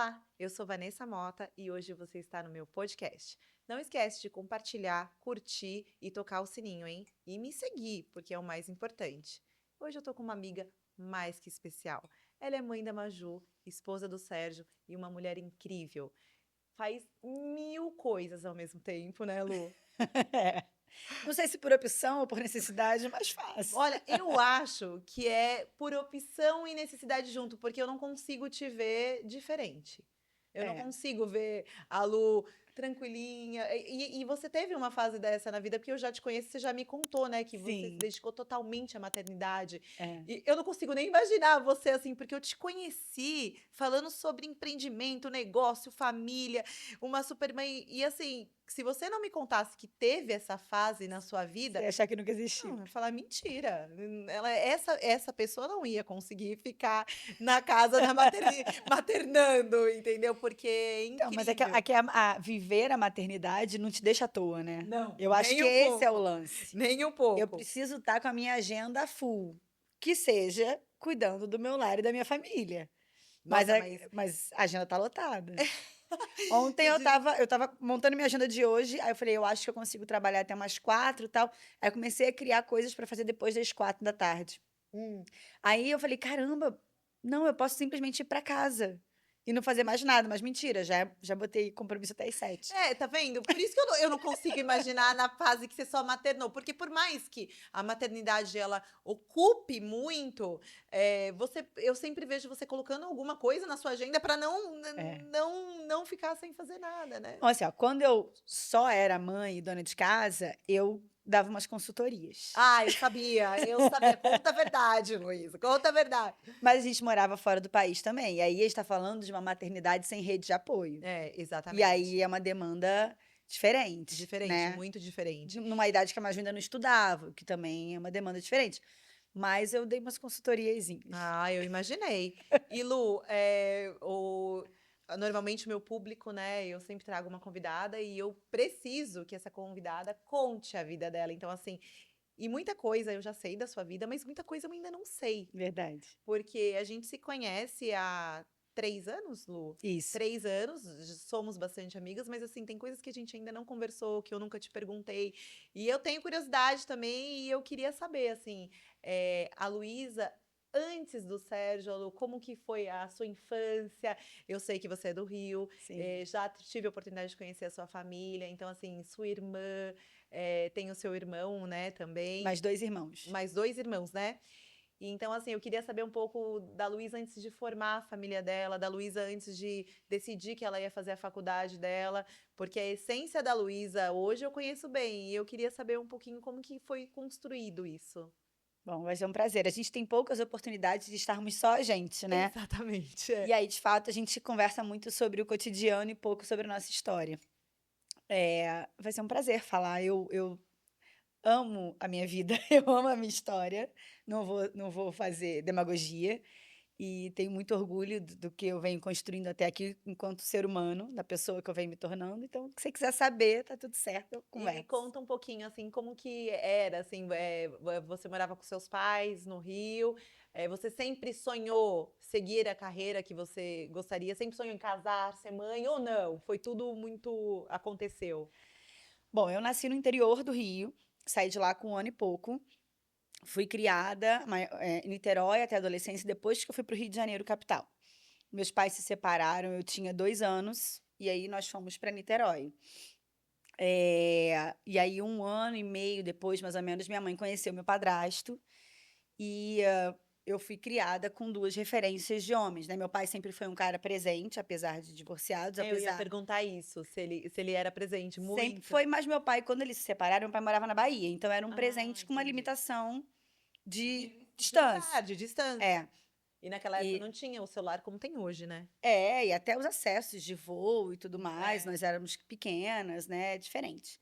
Olá, eu sou Vanessa Mota e hoje você está no meu podcast. Não esquece de compartilhar, curtir e tocar o sininho, hein? E me seguir, porque é o mais importante. Hoje eu tô com uma amiga mais que especial. Ela é mãe da Maju, esposa do Sérgio e uma mulher incrível. Faz mil coisas ao mesmo tempo, né, Lu? É. Não sei se por opção ou por necessidade, mas faço. Olha, eu acho que é por opção e necessidade junto, porque eu não consigo te ver diferente. Eu não É, consigo ver a Lu tranquilinha. E você teve uma fase dessa na vida, porque eu já te conheço, você já me contou, né, que você se sim, dedicou totalmente à maternidade. é. E eu não consigo nem imaginar você assim, porque eu te conheci falando sobre empreendimento, negócio, família, uma super mãe. E assim, se você não me contasse que teve essa fase na sua Você vida, achar que nunca não, eu existiu. ia falar mentira. Essa pessoa não ia conseguir ficar na casa da maternando, entendeu? Porque é Então, mas é que, incrível. viver a maternidade não te deixa à toa, né? Não, Eu acho nem que um esse é o pouco. lance. Nem um Eu pouco. preciso estar com a minha agenda full, que seja cuidando do meu lar e da minha família. Mas Nossa, mas mas a agenda tá lotada. Ontem você diz. eu tava montando minha agenda de hoje, aí eu falei, eu acho que eu consigo trabalhar até umas 4 e tal. Aí eu comecei a criar coisas para fazer depois das 4 da tarde. Hum. Aí eu falei: "Caramba, não, eu posso simplesmente ir para casa e não fazer mais nada", mas mentira, já botei compromisso até às 7. É, tá vendo? Por isso que eu não consigo imaginar na fase que você só maternou, porque por mais que a maternidade ela ocupe muito, eu sempre vejo você colocando alguma coisa na sua agenda para É. não ficar sem fazer nada, né? Então, assim, ó, quando eu só era mãe e dona de casa, eu dava umas consultorias. Ah, eu sabia, eu sabia. Conta a verdade, Luísa, conta a verdade. Mas a gente morava fora do país também, e aí a gente tá falando de uma maternidade sem rede de apoio. É, E aí exatamente. é uma demanda diferente, Diferente, né, muito diferente. numa idade que a Maju ainda não estudava, o que também é uma demanda diferente. Mas eu dei umas consultoriazinhas. Ah, eu imaginei. E Lu, normalmente o meu público, né? Eu sempre trago uma convidada e eu preciso que essa convidada conte a vida dela. Então, assim, e muita coisa eu já sei da sua vida, mas muita coisa eu ainda não sei. Verdade. Porque a gente se conhece há 3 anos, Lu? Isso. 3 anos, somos bastante amigas, mas assim, tem coisas que a gente ainda não conversou, que eu nunca te perguntei. E eu tenho curiosidade também, e eu queria saber, assim, a Luísa, antes do Sérgio, Lu, como que foi a sua infância? Eu sei que você é do Rio, Sim. já tive a oportunidade de conhecer a sua família, então, assim, sua irmã, tem o seu irmão, né, também, Mais 2 irmãos. mais 2 irmãos, né? E então, assim, eu queria saber um pouco da Luísa antes de formar a família dela, da Luísa antes de decidir que ela ia fazer a faculdade dela, porque a essência da Luísa hoje eu conheço bem, e eu queria saber um pouquinho como que foi construído isso. Bom, vai ser um prazer. A gente tem poucas oportunidades de estarmos só a gente, né. Exatamente, E aí, de fato, a gente conversa muito sobre o cotidiano e pouco sobre a nossa história. Vai ser um prazer falar. Eu amo a minha vida, eu amo a minha história, não vou fazer demagogia. E tenho muito orgulho do que eu venho construindo até aqui enquanto ser humano, da pessoa que eu venho me tornando. Então, se você quiser saber, tá tudo certo, eu E me converso. conta um pouquinho, assim, como que era, assim, você morava com seus pais no Rio, você sempre sonhou seguir a carreira que você gostaria? Sempre sonhou em casar, ser mãe ou não? Foi tudo muito aconteceu? Bom, eu nasci no interior do Rio, saí de lá com 1 ano e pouco. Fui criada em Niterói até a adolescência, depois que eu fui para o Rio de Janeiro, capital. Meus pais se separaram, eu tinha 2 anos, e aí nós fomos para Niterói. E aí 1 ano e meio depois, mais ou menos, minha mãe conheceu meu padrasto, e eu fui criada com 2 referências de homens, né. Meu pai sempre foi um cara presente, apesar de divorciados, Eu ia apesar perguntar isso, se ele era presente, sempre muito. foi, mas meu pai, quando eles se separaram, meu pai morava na Bahia, então era um Ah, presente com uma entendi. limitação de De lugar, distância. de distância. É. E naquela época E não tinha o celular como tem hoje, né? e até os acessos de voo e tudo mais, É. nós éramos pequenas, né, diferente.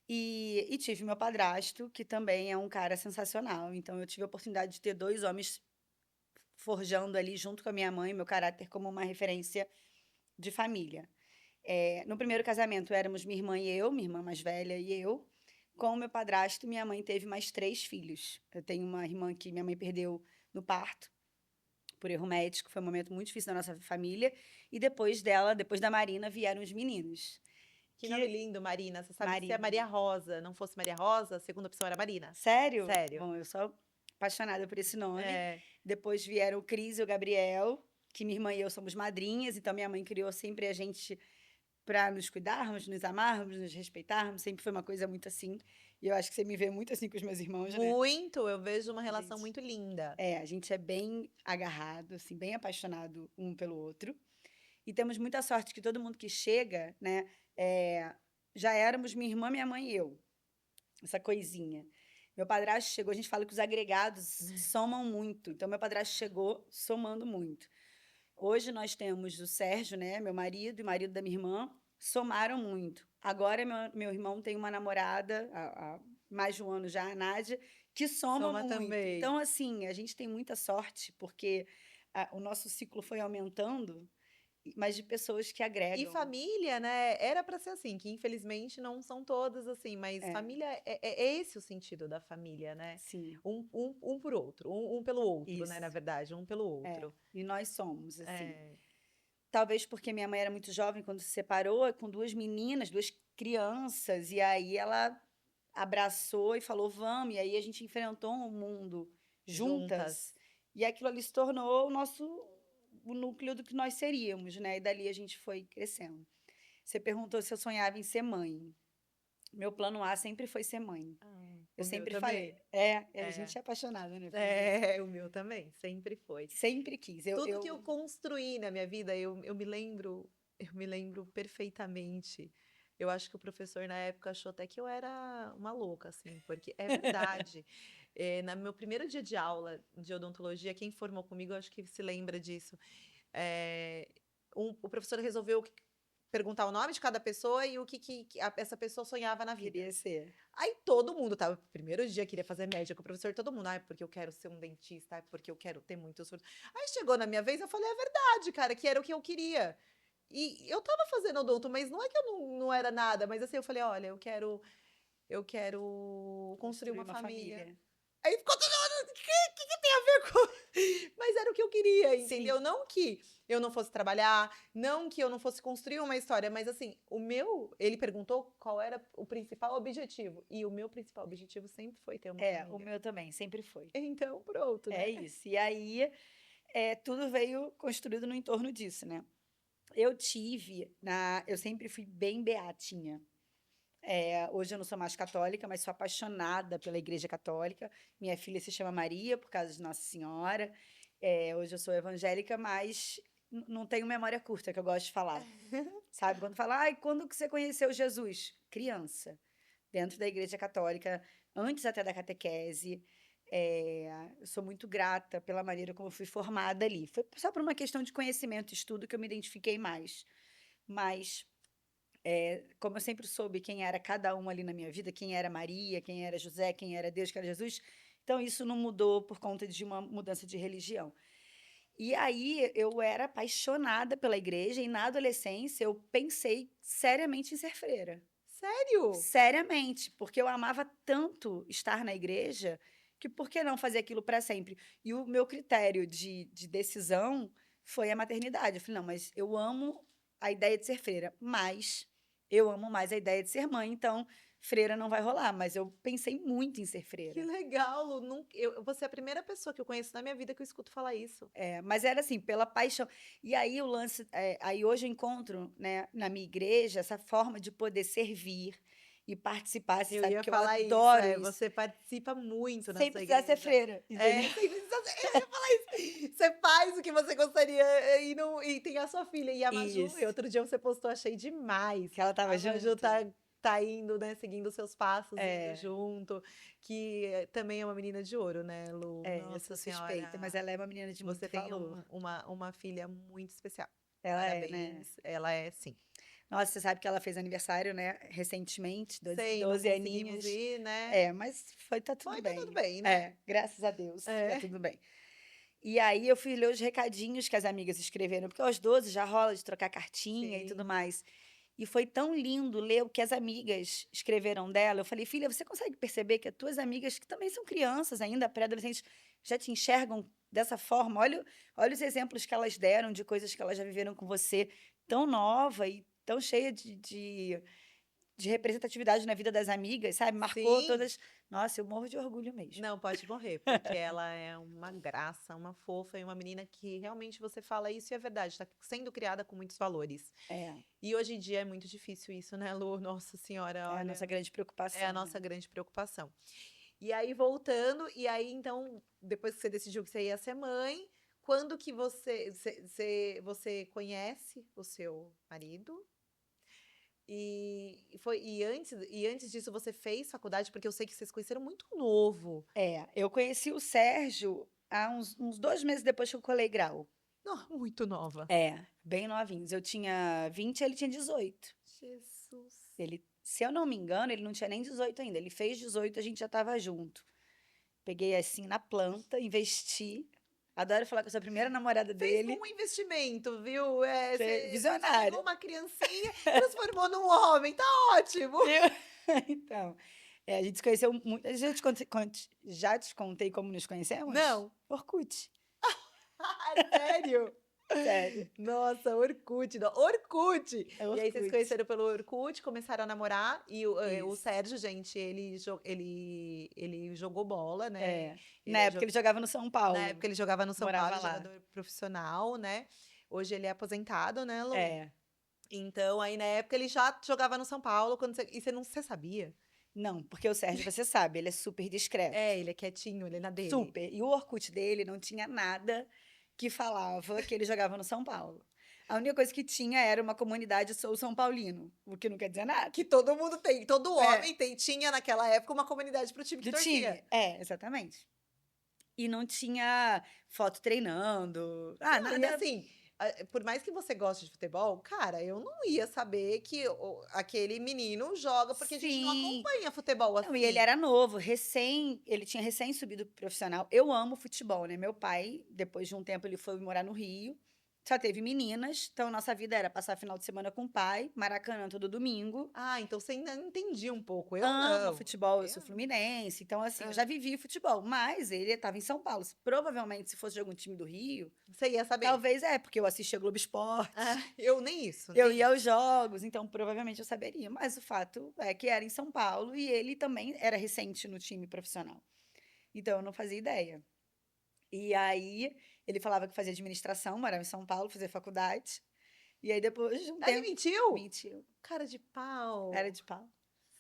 E tive meu padrasto, que também é um cara sensacional, então eu tive a oportunidade de ter 2 homens forjando ali, junto com a minha mãe, meu caráter como uma referência de família. No primeiro casamento éramos minha irmã mais velha e eu. Com o meu padrasto, minha mãe teve mais 3 filhos. Eu tenho uma irmã que minha mãe perdeu no parto, por erro médico. Foi um momento muito difícil da nossa família. E depois dela, depois da Marina, vieram os meninos. Que nome Que lindo, Marina. Você sabe que se a Marina. Maria Rosa não fosse Maria Rosa, a segunda opção era Marina. Sério? Sério. Bom, eu sou apaixonada por esse nome. É. Depois vieram o Cris e o Gabriel, que minha irmã e eu somos madrinhas, então minha mãe criou sempre a gente para nos cuidarmos, nos amarmos, nos respeitarmos, sempre foi uma coisa muito assim. E eu acho que você me vê muito assim com os meus irmãos, né? Muito, eu vejo uma relação Gente, muito linda. a gente é bem agarrado, assim, bem apaixonado um pelo outro. E temos muita sorte que todo mundo que chega, né, já éramos minha irmã, minha mãe e eu. Essa coisinha. Meu padrasto chegou, a gente fala que os agregados somam muito. Então, meu padrasto chegou somando muito. Hoje nós temos o Sérgio, né, meu marido e o marido da minha irmã, somaram muito. Agora, meu irmão tem uma namorada, há mais de um ano já, a Nádia, que soma Soma muito. também. Então, assim, a gente tem muita sorte, porque o nosso ciclo foi aumentando, mas de pessoas que E agregam. família, né? Era pra ser assim, que infelizmente não são todas assim, mas É. família é esse o sentido da família, né? Sim, Um por outro, um pelo outro, né? Na isso. verdade, um pelo outro. E nós somos, assim. É. Talvez porque minha mãe era muito jovem quando se separou, com duas meninas, duas crianças, e aí ela abraçou e falou: "Vamos", e aí a gente enfrentou o mundo juntas, Juntas. e aquilo ali se tornou o núcleo do que nós seríamos, né, e dali a gente foi crescendo. Você perguntou se eu sonhava em ser mãe. Meu plano A sempre foi ser mãe. Eu O meu sempre falei também. a gente é apaixonada, né, por isso. É, o meu também, sempre foi. Sempre quis. Tudo que eu construí na minha vida, eu me lembro perfeitamente. Eu acho que o professor na época achou até que eu era uma louca, assim, porque é verdade. No meu primeiro dia de aula de odontologia, quem formou comigo, eu acho que se lembra disso. É, o professor resolveu perguntar o nome de cada pessoa e o que essa pessoa sonhava na vida. Queria ser. Aí todo mundo tava, primeiro dia queria fazer média com o professor, todo mundo, porque eu quero ser um dentista, porque eu quero ter muitos frutos. Aí chegou na minha vez, eu falei, é verdade, cara, que era o que eu queria. E eu tava fazendo odonto, mas não é que eu não era nada, mas assim, eu falei, olha, eu quero construir uma família. Aí ficou todo mundo, o que tem a ver com... Mas era o que eu queria, entendeu? Sim. Não que eu não fosse trabalhar, não que eu não fosse construir uma história, mas assim, ele perguntou qual era o principal objetivo. E o meu principal objetivo sempre foi ter uma O família. meu também, sempre foi. Então, pronto, É né? isso. E aí, tudo veio construído no entorno disso, né? Eu sempre fui bem beatinha. Hoje eu não sou mais católica, mas sou apaixonada pela Igreja Católica. Minha filha se chama Maria, por causa de Nossa Senhora. Hoje eu sou evangélica, mas não tenho memória curta, que eu gosto de falar. Sabe? Quando fala, ai, quando que você conheceu Jesus? Criança. Dentro da Igreja Católica, antes até da catequese. Eu sou muito grata pela maneira como eu fui formada ali. Foi só por uma questão de conhecimento e estudo que eu me identifiquei mais. Mas, como eu sempre soube quem era cada um ali na minha vida, quem era Maria, quem era José, quem era Deus, quem era Jesus, então isso não mudou por conta de uma mudança de religião. E aí eu era apaixonada pela igreja e na adolescência eu pensei seriamente em ser freira. Sério? Seriamente, porque eu amava tanto estar na igreja que por que não fazer aquilo para sempre? E o meu critério de decisão foi a maternidade. Eu falei, não, mas eu amo a ideia de ser freira, mas eu amo mais a ideia de ser mãe, então freira não vai rolar. Mas eu pensei muito em ser Que freira. legal! Lu, você é a primeira pessoa que eu conheço na minha vida que eu escuto falar isso. Mas era assim, pela paixão. E aí o lance, aí hoje eu encontro, né, na minha igreja essa forma de poder servir e participar. Você Eu sabe ia que eu falar isso, adoro isso. você participa muito na Sem sua precisar ser igreja. freira, entendeu? Sem precisar eu ia falar isso. Você faz o que você gostaria e tem a sua filha. E a Maju, e Isso. outro dia você postou, achei demais. Que ela tava A Maju junto. tá indo, né, seguindo os seus passos, indo É, junto. Que também é uma menina de ouro, né, Lu? eu Nossa sou suspeita, mas Senhora, ela é uma menina de você muito tem valor. uma filha muito especial. Ela é, né? Parabéns, ela é sim. Nossa, você sabe que ela fez aniversário, né, recentemente, 12, Sei, não 12 conseguimos aninhos. ir, né? Mas tá tudo Tá tudo bem. bem, né? Graças a Deus, tá É. tudo bem. E aí eu fui ler os recadinhos que as amigas escreveram, porque aos 12 já rola de trocar cartinha e tudo Sim. mais. E foi tão lindo ler o que as amigas escreveram dela. Eu falei, filha, você consegue perceber que as tuas amigas, que também são crianças ainda, pré-adolescentes, já te enxergam dessa forma, olha os exemplos que elas deram de coisas que elas já viveram com você, tão nova e tão cheia de representatividade na vida das amigas, sabe? Marcou Sim. todas. Nossa, eu morro de orgulho mesmo. Não, pode morrer, porque ela é uma graça, uma fofa e uma menina que realmente você fala isso e é verdade, está sendo criada com muitos valores. É, E hoje em dia é muito difícil isso, né, Lu? Nossa Senhora, é a olha, nossa grande é a preocupação, né? nossa grande preocupação. E aí, voltando, e aí, então, depois que você decidiu que você ia ser mãe, quando que você conhece o seu marido? E antes disso você fez faculdade? Porque eu sei que vocês conheceram muito novo. É, eu conheci o Sérgio há uns 2 meses depois que eu colei grau. Não, muito nova. É, bem novinhos. Eu tinha 20, ele tinha 18. Jesus. Ele, se eu não me engano, ele não tinha nem 18 ainda. Ele fez 18, a gente já estava junto. Peguei assim na planta, investi. Adoro falar com essa primeira namorada Fez dele. um investimento, viu? Você pegou Visionário. uma criancinha, transformou num homem, tá ótimo. Viu? Então, a gente se conheceu muito. Já te contei como nos conhecemos? Não. Orkut. Sério? Sério. Nossa, Orkut, Orkut! É E aí vocês se Orkut. conheceram pelo Orkut, começaram a namorar, e o Isso. Sérgio, gente, ele jogou bola, né? É. Na Ele época ele jogava no São Na Paulo. época ele jogava no São Paulo, Morava lá. jogador profissional, né? Hoje ele é aposentado, né, Lu? É. Então, aí na época ele já jogava no São Paulo, e você sabia? Não, porque o Sérgio, você sabe, ele é super discreto. É, ele é quietinho, ele é na dele. Super. E o Orkut dele não tinha nada que falava que ele jogava no São Paulo. A única coisa que tinha era uma comunidade Sou São Paulino, o que não quer dizer nada. Que todo mundo tem, todo É, homem tinha naquela época uma comunidade pro time que do torcia. time. É, exatamente. E não tinha foto treinando. Ah, Não, e nada. assim, por mais que você goste de futebol, cara, eu não ia saber que aquele menino joga, porque a gente não Sim. acompanha futebol Não, e ele assim. era novo, ele tinha recém subido pro profissional. Eu amo futebol, né? Meu pai, depois de um tempo, ele foi morar no Rio. Só teve meninas, então nossa vida era passar final de semana com o pai, Maracanã todo domingo. Ah, então você ainda entendia um pouco. Eu Amo não. futebol, eu sou Eu não. fluminense, então assim, eu Ah, já vivi futebol, mas ele estava em São Paulo. Provavelmente, se fosse de algum time do Rio, você ia saber. talvez porque eu assistia Globo Ah, Esporte, eu nem isso, eu nem ia aos isso. jogos, então provavelmente eu saberia. Mas o fato é que era em São Paulo e ele também era recente no time profissional. Então eu não fazia ideia. E aí ele falava que fazia administração, morava em São Paulo, fazia faculdade. E aí depois de um Ah, ele tempo, mentiu? mentiu. Cara de Era pau. de pau.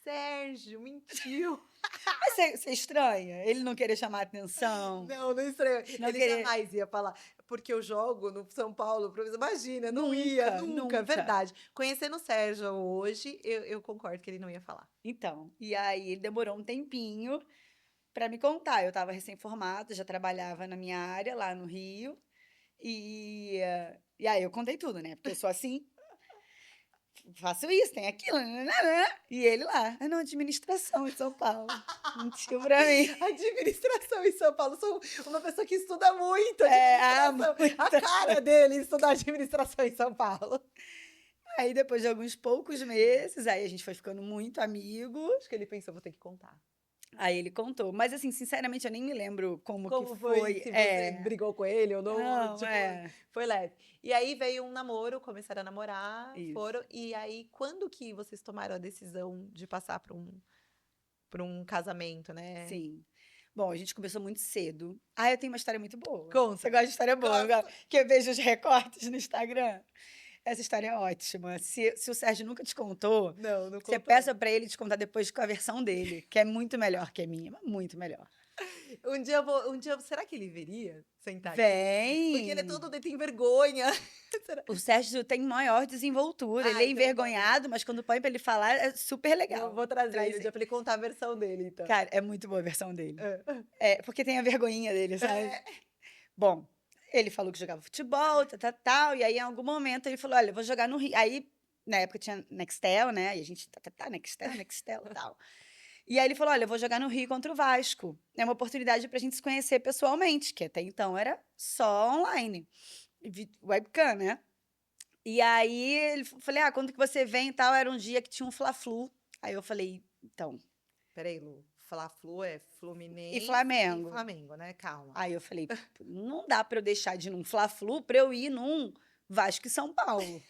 Sérgio, mentiu. Mas você estranha? Ele não querer chamar atenção, Não, não estranho. não Ele querer. jamais ia falar, porque eu jogo no São Paulo. Imagina, não ia, Nunca, nunca, nunca. verdade. Conhecendo o Sérgio hoje, eu concordo que ele não ia falar. Então, e aí ele demorou um tempinho para me contar. Eu estava recém-formada, já trabalhava na minha área lá no Rio. E aí eu contei tudo, né? Porque eu sou assim, faço isso, tem aquilo, né? E ele lá, não, administração em São Paulo. Mentiu pra mim. Administração em São Paulo. Sou uma pessoa que estuda muito Muito. administração. A cara dele estudar administração em São Paulo. Aí depois de alguns poucos meses, aí a gente foi ficando muito amigo. Acho que ele pensou, vou ter que contar. Aí ele contou. Mas assim, sinceramente, eu nem me lembro como que Como foi? foi. Se você brigou com ele ou não? Não, Tipo, foi leve. E aí veio um namoro, começaram a namorar, Isso. foram. E aí, quando que vocês tomaram a decisão de passar para um casamento, né? Sim. Bom, a gente começou muito cedo. Ah, eu tenho uma história muito boa. Conta. Você gosta de história boa? Gosto. Que eu vejo os recortes no Instagram. Essa história é ótima. Se o Sérgio nunca te contou, Não você contou. peça pra ele te contar depois com a versão dele, que é muito melhor que a minha, mas muito melhor. Será que ele veria sentar aqui? Vem! Porque ele é todo, ele tem vergonha. Será? O Sérgio tem maior desenvoltura. Ele é Então envergonhado, mas quando põe pra ele falar, é super legal. Vou trazer Traz ele um dia pra ele contar a versão dele, então. Cara, é muito boa a versão dele. É. Porque tem a vergonhinha dele, sabe? É. Bom, ele falou que jogava futebol, tal, e aí em algum momento ele falou, olha, eu vou jogar no Rio. Aí, na época tinha Nextel, né? E a gente, Nextel, tal. E aí ele falou, olha, eu vou jogar no Rio contra o Vasco. É uma oportunidade pra gente se conhecer pessoalmente, que até então era só online. Webcam, né? E aí ele falei, quando que você vem e tal? Era um dia que tinha um Fla-Flu. Aí eu falei, então, Peraí, Lu. Fla-Flu é Fluminense E Flamengo. e Flamengo, né? Calma. Aí eu falei, não dá pra eu deixar de ir num Fla-Flu pra eu ir num Vasco e São Paulo.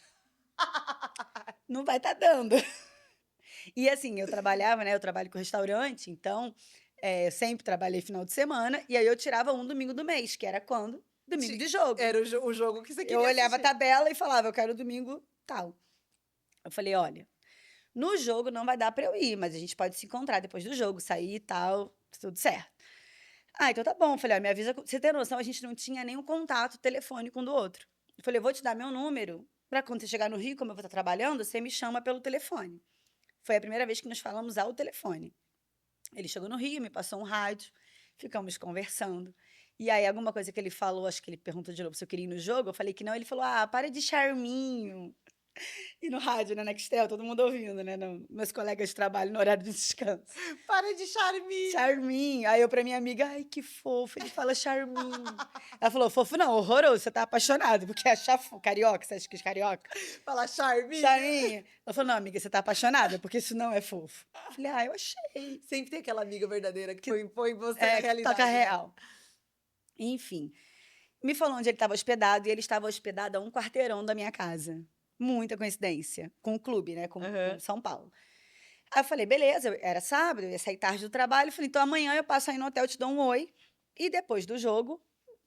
Não vai estar dando. E assim, eu trabalhava, né? Eu trabalho com restaurante, então eu sempre trabalhei final de semana, e aí eu tirava um domingo do mês, que era quando? Domingo de jogo. Era o jogo que você queria Eu olhava a assistir. tabela e falava, eu quero domingo tal. Eu falei, olha, no jogo não vai dar pra eu ir, mas a gente pode se encontrar depois do jogo, sair e tal, tudo certo. Ah, então tá bom. Eu falei, me avisa. Você tem noção, a gente não tinha nenhum contato telefônico um do outro. Eu falei, eu vou te dar meu número, pra quando você chegar no Rio, como eu vou estar trabalhando, você me chama pelo telefone. Foi a primeira vez que nos falamos ao telefone. Ele chegou no Rio, me passou um rádio, ficamos conversando. E aí, alguma coisa que ele falou, acho que ele perguntou de novo se eu queria ir no jogo, eu falei que não, ele falou, para de charminho. E no rádio, na Nextel, todo mundo ouvindo, né? Meus colegas de trabalho no horário de descanso. Para de charminho. Charminho. Aí eu pra minha amiga, ai, que fofo, ele fala charminho. Ela falou, fofo não, horroroso, você tá apaixonado, porque é carioca, você acha que é carioca? Fala charminho. Charminho. Ela falou, não, amiga, você tá apaixonada, porque isso não é fofo. Eu falei, eu achei. Sempre tem aquela amiga verdadeira que põe você na Que realidade. toca né? real. Enfim, me falou onde ele estava hospedado, e ele estava hospedado a um quarteirão da minha casa. Muita coincidência. Com o clube, né? Com São Paulo. Aí eu falei, beleza, era sábado, eu ia sair tarde do trabalho. Falei, então amanhã eu passo aí no hotel, te dou um oi. E depois do jogo,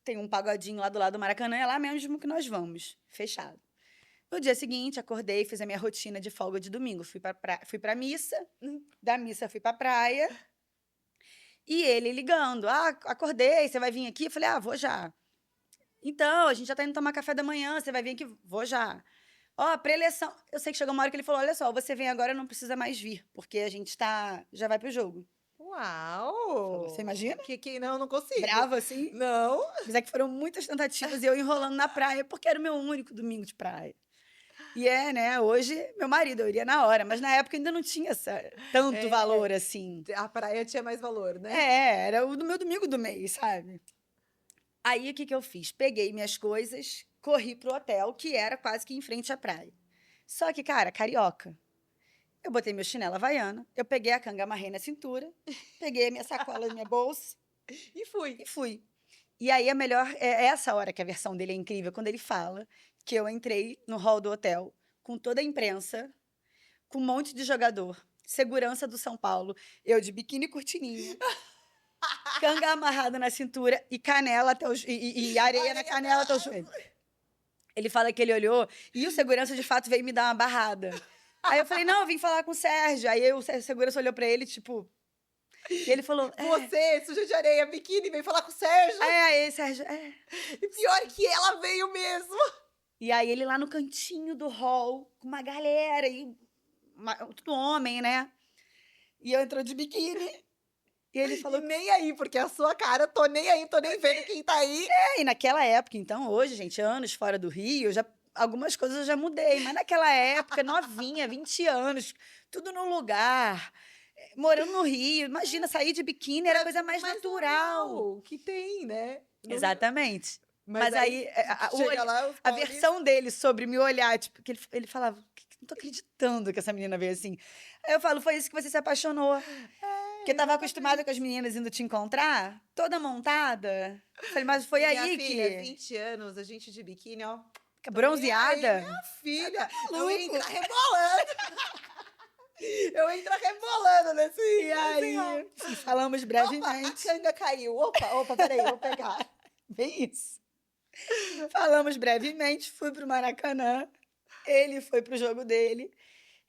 tem um pagodinho lá do lado do Maracanã, é lá mesmo que nós vamos. Fechado. No dia seguinte, acordei, fiz a minha rotina de folga de domingo. Fui pra missa, da missa fui pra praia. E ele ligando, acordei, você vai vir aqui? Eu falei, vou já. Então, a gente já tá indo tomar café da manhã, você vai vir aqui? Vou já. Ó, pré-eleição. Eu sei que chegou uma hora que ele falou: olha só, você vem agora, não precisa mais vir, porque a gente já vai pro jogo. Uau! Você imagina? Não, não consigo. Bravo assim? Não. Mas é que foram muitas tentativas e eu enrolando na praia, porque era o meu único domingo de praia. E né? Hoje, meu marido, eu iria na hora, mas na época ainda não tinha tanto valor assim. A praia tinha mais valor, né? Era o do meu domingo do mês, sabe? Aí, o que eu fiz? Peguei minhas coisas, corri pro hotel, que era quase que em frente à praia. Só que, cara, carioca. Eu botei meu chinelo havaiana, eu peguei a canga, amarrei na cintura, peguei a minha sacola da minha bolsa E fui. E aí, a melhor é essa hora que a versão dele é incrível, quando ele fala que eu entrei no hall do hotel com toda a imprensa, com um monte de jogador, segurança do São Paulo, eu de biquíni curtininho, canga amarrada na cintura e canela até e areia na canela até o joelho. Ele fala que ele olhou e o segurança, de fato, veio me dar uma barrada. Aí eu falei, não, eu vim falar com o Sérgio. Aí o segurança olhou pra ele, tipo... E ele falou... Você, suja de areia, biquíni, veio falar com o Sérgio. Aí, Sérgio... E pior que ela veio mesmo. E aí ele lá no cantinho do hall, com uma galera, tudo homem, né? E eu entrou de biquíni. E ele falou... E nem aí, porque a sua cara, tô nem aí, tô nem vendo quem tá aí. E naquela época, então, hoje, gente, anos fora do Rio, algumas coisas eu já mudei. Mas naquela época, novinha, 20 anos, tudo no lugar, morando no Rio. Imagina, sair de biquíni era a coisa mais natural. Normal, que tem, né? Exatamente. Mas aí, a versão dele sobre me olhar, tipo, que ele falava, não tô acreditando que essa menina veio assim. Aí eu falo, foi isso que você se apaixonou. Porque tava acostumada com as meninas indo te encontrar, toda montada. Falei, mas foi aí filha, que... 20 anos, a gente de biquíni, ó. Bronzeada. Minha filha, eu entro rebolando. Eu entro rebolando nesse... E aí, falamos brevemente. Opa, a canga caiu. Opa, peraí, vou pegar. Bem isso. Falamos brevemente, fui pro Maracanã, ele foi pro jogo dele,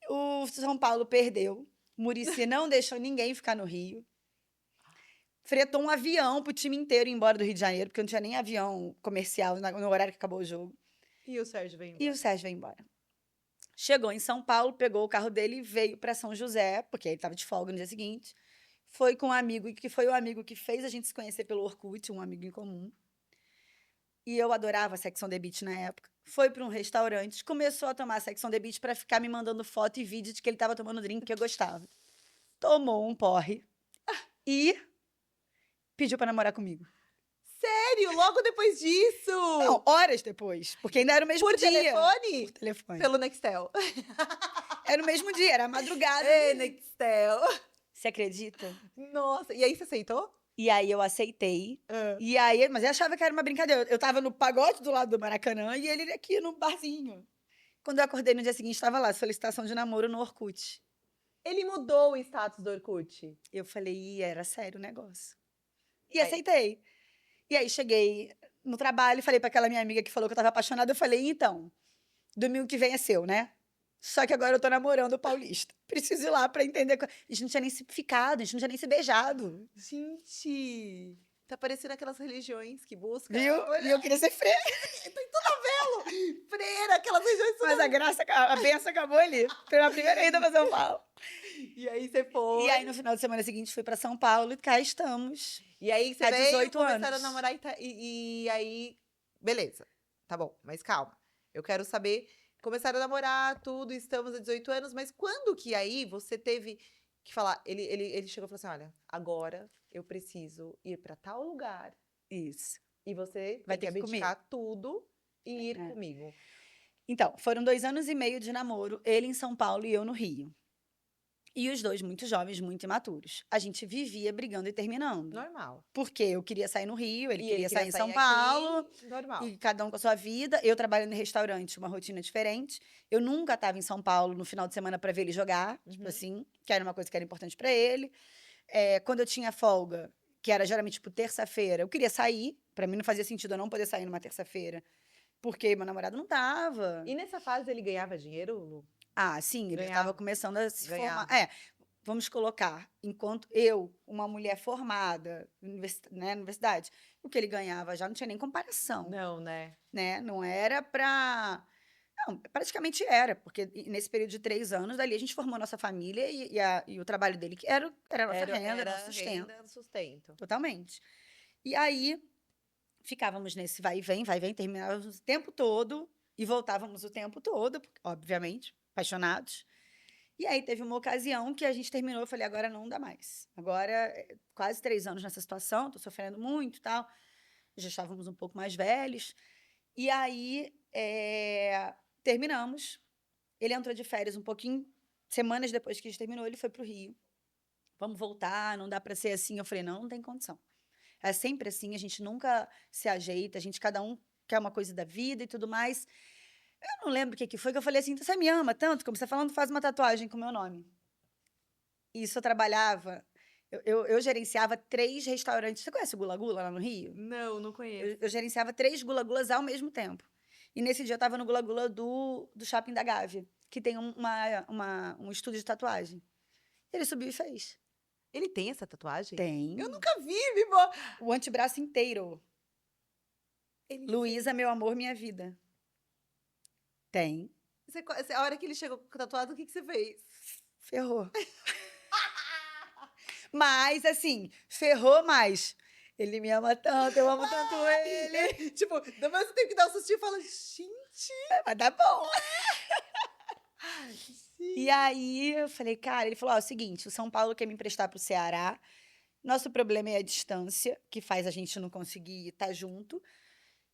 o São Paulo perdeu, Muricy não deixou ninguém ficar no Rio, fretou um avião pro time inteiro ir embora do Rio de Janeiro, porque não tinha nem avião comercial no horário que acabou o jogo. E o Sérgio veio embora. Chegou em São Paulo, pegou o carro dele e veio para São José, porque ele estava de folga no dia seguinte. Foi com um amigo, que foi o amigo que fez a gente se conhecer pelo Orkut, um amigo em comum. E eu adorava Sex on the Beach na época. Foi para um restaurante, começou a tomar Sex on the Beach para ficar me mandando foto e vídeo de que ele estava tomando drink que eu gostava. Tomou um porre e pediu para namorar comigo. Sério? Logo depois disso? Não, horas depois, porque ainda era o mesmo dia. Telefone? Por telefone. Pelo Nextel. Era o mesmo dia, era a madrugada. Ei, Nextel. Você acredita? Nossa, e aí você aceitou? E aí eu aceitei. Hã. E aí, mas eu achava que era uma brincadeira. Eu tava no pagode do lado do Maracanã e ele aqui no barzinho. Quando eu acordei no dia seguinte, estava lá, solicitação de namoro no Orkut. Ele mudou o status do Orkut? Eu falei, ih, era sério o negócio. E Aí aceitei. E aí cheguei no trabalho, falei pra aquela minha amiga que falou que eu estava apaixonada, eu falei, então, domingo que vem é seu, né? Só que agora eu tô namorando o paulista. Preciso ir lá pra entender. A gente não tinha nem se ficado, a gente não tinha nem se beijado. gente, tá parecendo aquelas religiões que buscam Viu? E eu queria ser freira, freira, aquelas religiões mas a graça, a benção acabou ali. Foi a primeira ida pra São Paulo. E aí você E foi. aí, no final de semana seguinte, fui pra São Paulo e cá estamos. E aí você Há veio, 18 começaram a anos. namorar e aí, beleza. Tá bom, mas calma. Eu quero saber, começaram a namorar, tudo, estamos há 18 anos, mas quando que aí você teve que falar, ele chegou e falou assim, olha, agora eu preciso ir pra tal lugar Isso. e você Vai tem ter que que ir comigo. abdicar tudo e ir É. comigo. Então, foram 2 anos e meio de namoro, ele em São Paulo e eu no Rio. E os dois muito jovens, muito imaturos. A gente vivia brigando e terminando. Normal. Porque eu queria sair no Rio, ele E queria sair em São aqui, Paulo, normal. e cada um com a sua vida. Eu trabalhando em restaurante, uma rotina diferente. Eu nunca estava em São Paulo no final de semana para ver ele jogar, tipo Uhum. assim, que era uma coisa que era importante para ele. Quando eu tinha folga, que era geralmente tipo terça-feira, eu queria sair. Para mim não fazia sentido eu não poder sair numa terça-feira, porque meu namorado não tava. E nessa fase ele ganhava dinheiro, Lu? Ah, sim, ele estava Ganhava, começando a se formar. ganhava. Vamos colocar, enquanto eu, uma mulher formada, né, universidade, o que ele ganhava já não tinha nem comparação, Não, né? né? Não era para. Não, praticamente era, porque nesse período de 3 anos, dali a gente formou nossa família e o trabalho dele, que era a nossa renda, nosso sustento. Renda, sustento. Totalmente. E aí ficávamos nesse vai e vem, terminávamos o tempo todo e voltávamos o tempo todo, obviamente, apaixonados. E aí teve uma ocasião que a gente terminou, eu falei, agora não dá mais. Agora, quase 3 anos nessa situação, tô sofrendo muito e tal. Já estávamos um pouco mais velhos. E aí, terminamos. Ele entrou de férias um pouquinho, semanas depois que a gente terminou, ele foi pro Rio. Vamos voltar, não dá para ser assim. Eu falei, não, não tem condição. É sempre assim, a gente nunca se ajeita, a gente, cada um quer uma coisa da vida e tudo mais. Eu não lembro o que que foi que eu falei assim, você me ama tanto, como você tá falando, faz uma tatuagem com o meu nome. Isso eu trabalhava, eu gerenciava 3 restaurantes. Você conhece o Gula Gula lá no Rio? Não, não conheço. Eu gerenciava 3 Gula Gulas ao mesmo tempo. E nesse dia eu estava no Gula Gula do Shopping da Gávea, que tem um estúdio de tatuagem. Ele subiu e fez. Ele tem essa tatuagem? Tem. Eu nunca vi, Bibo. O antebraço inteiro. Ele Luísa, meu amor, minha vida. Tem. a hora que ele chegou tatuado, o que você fez? Ferrou. Mas, assim, ferrou mais. Ele me ama tanto, eu amo tanto ele. Tipo, depois você tem que dar um sustinho e falar, gente. Vai dar bom. Sim. E aí eu falei, cara, ele falou: ó, é o seguinte, o São Paulo quer me emprestar pro Ceará. Nosso problema é a distância, que faz a gente não conseguir estar junto.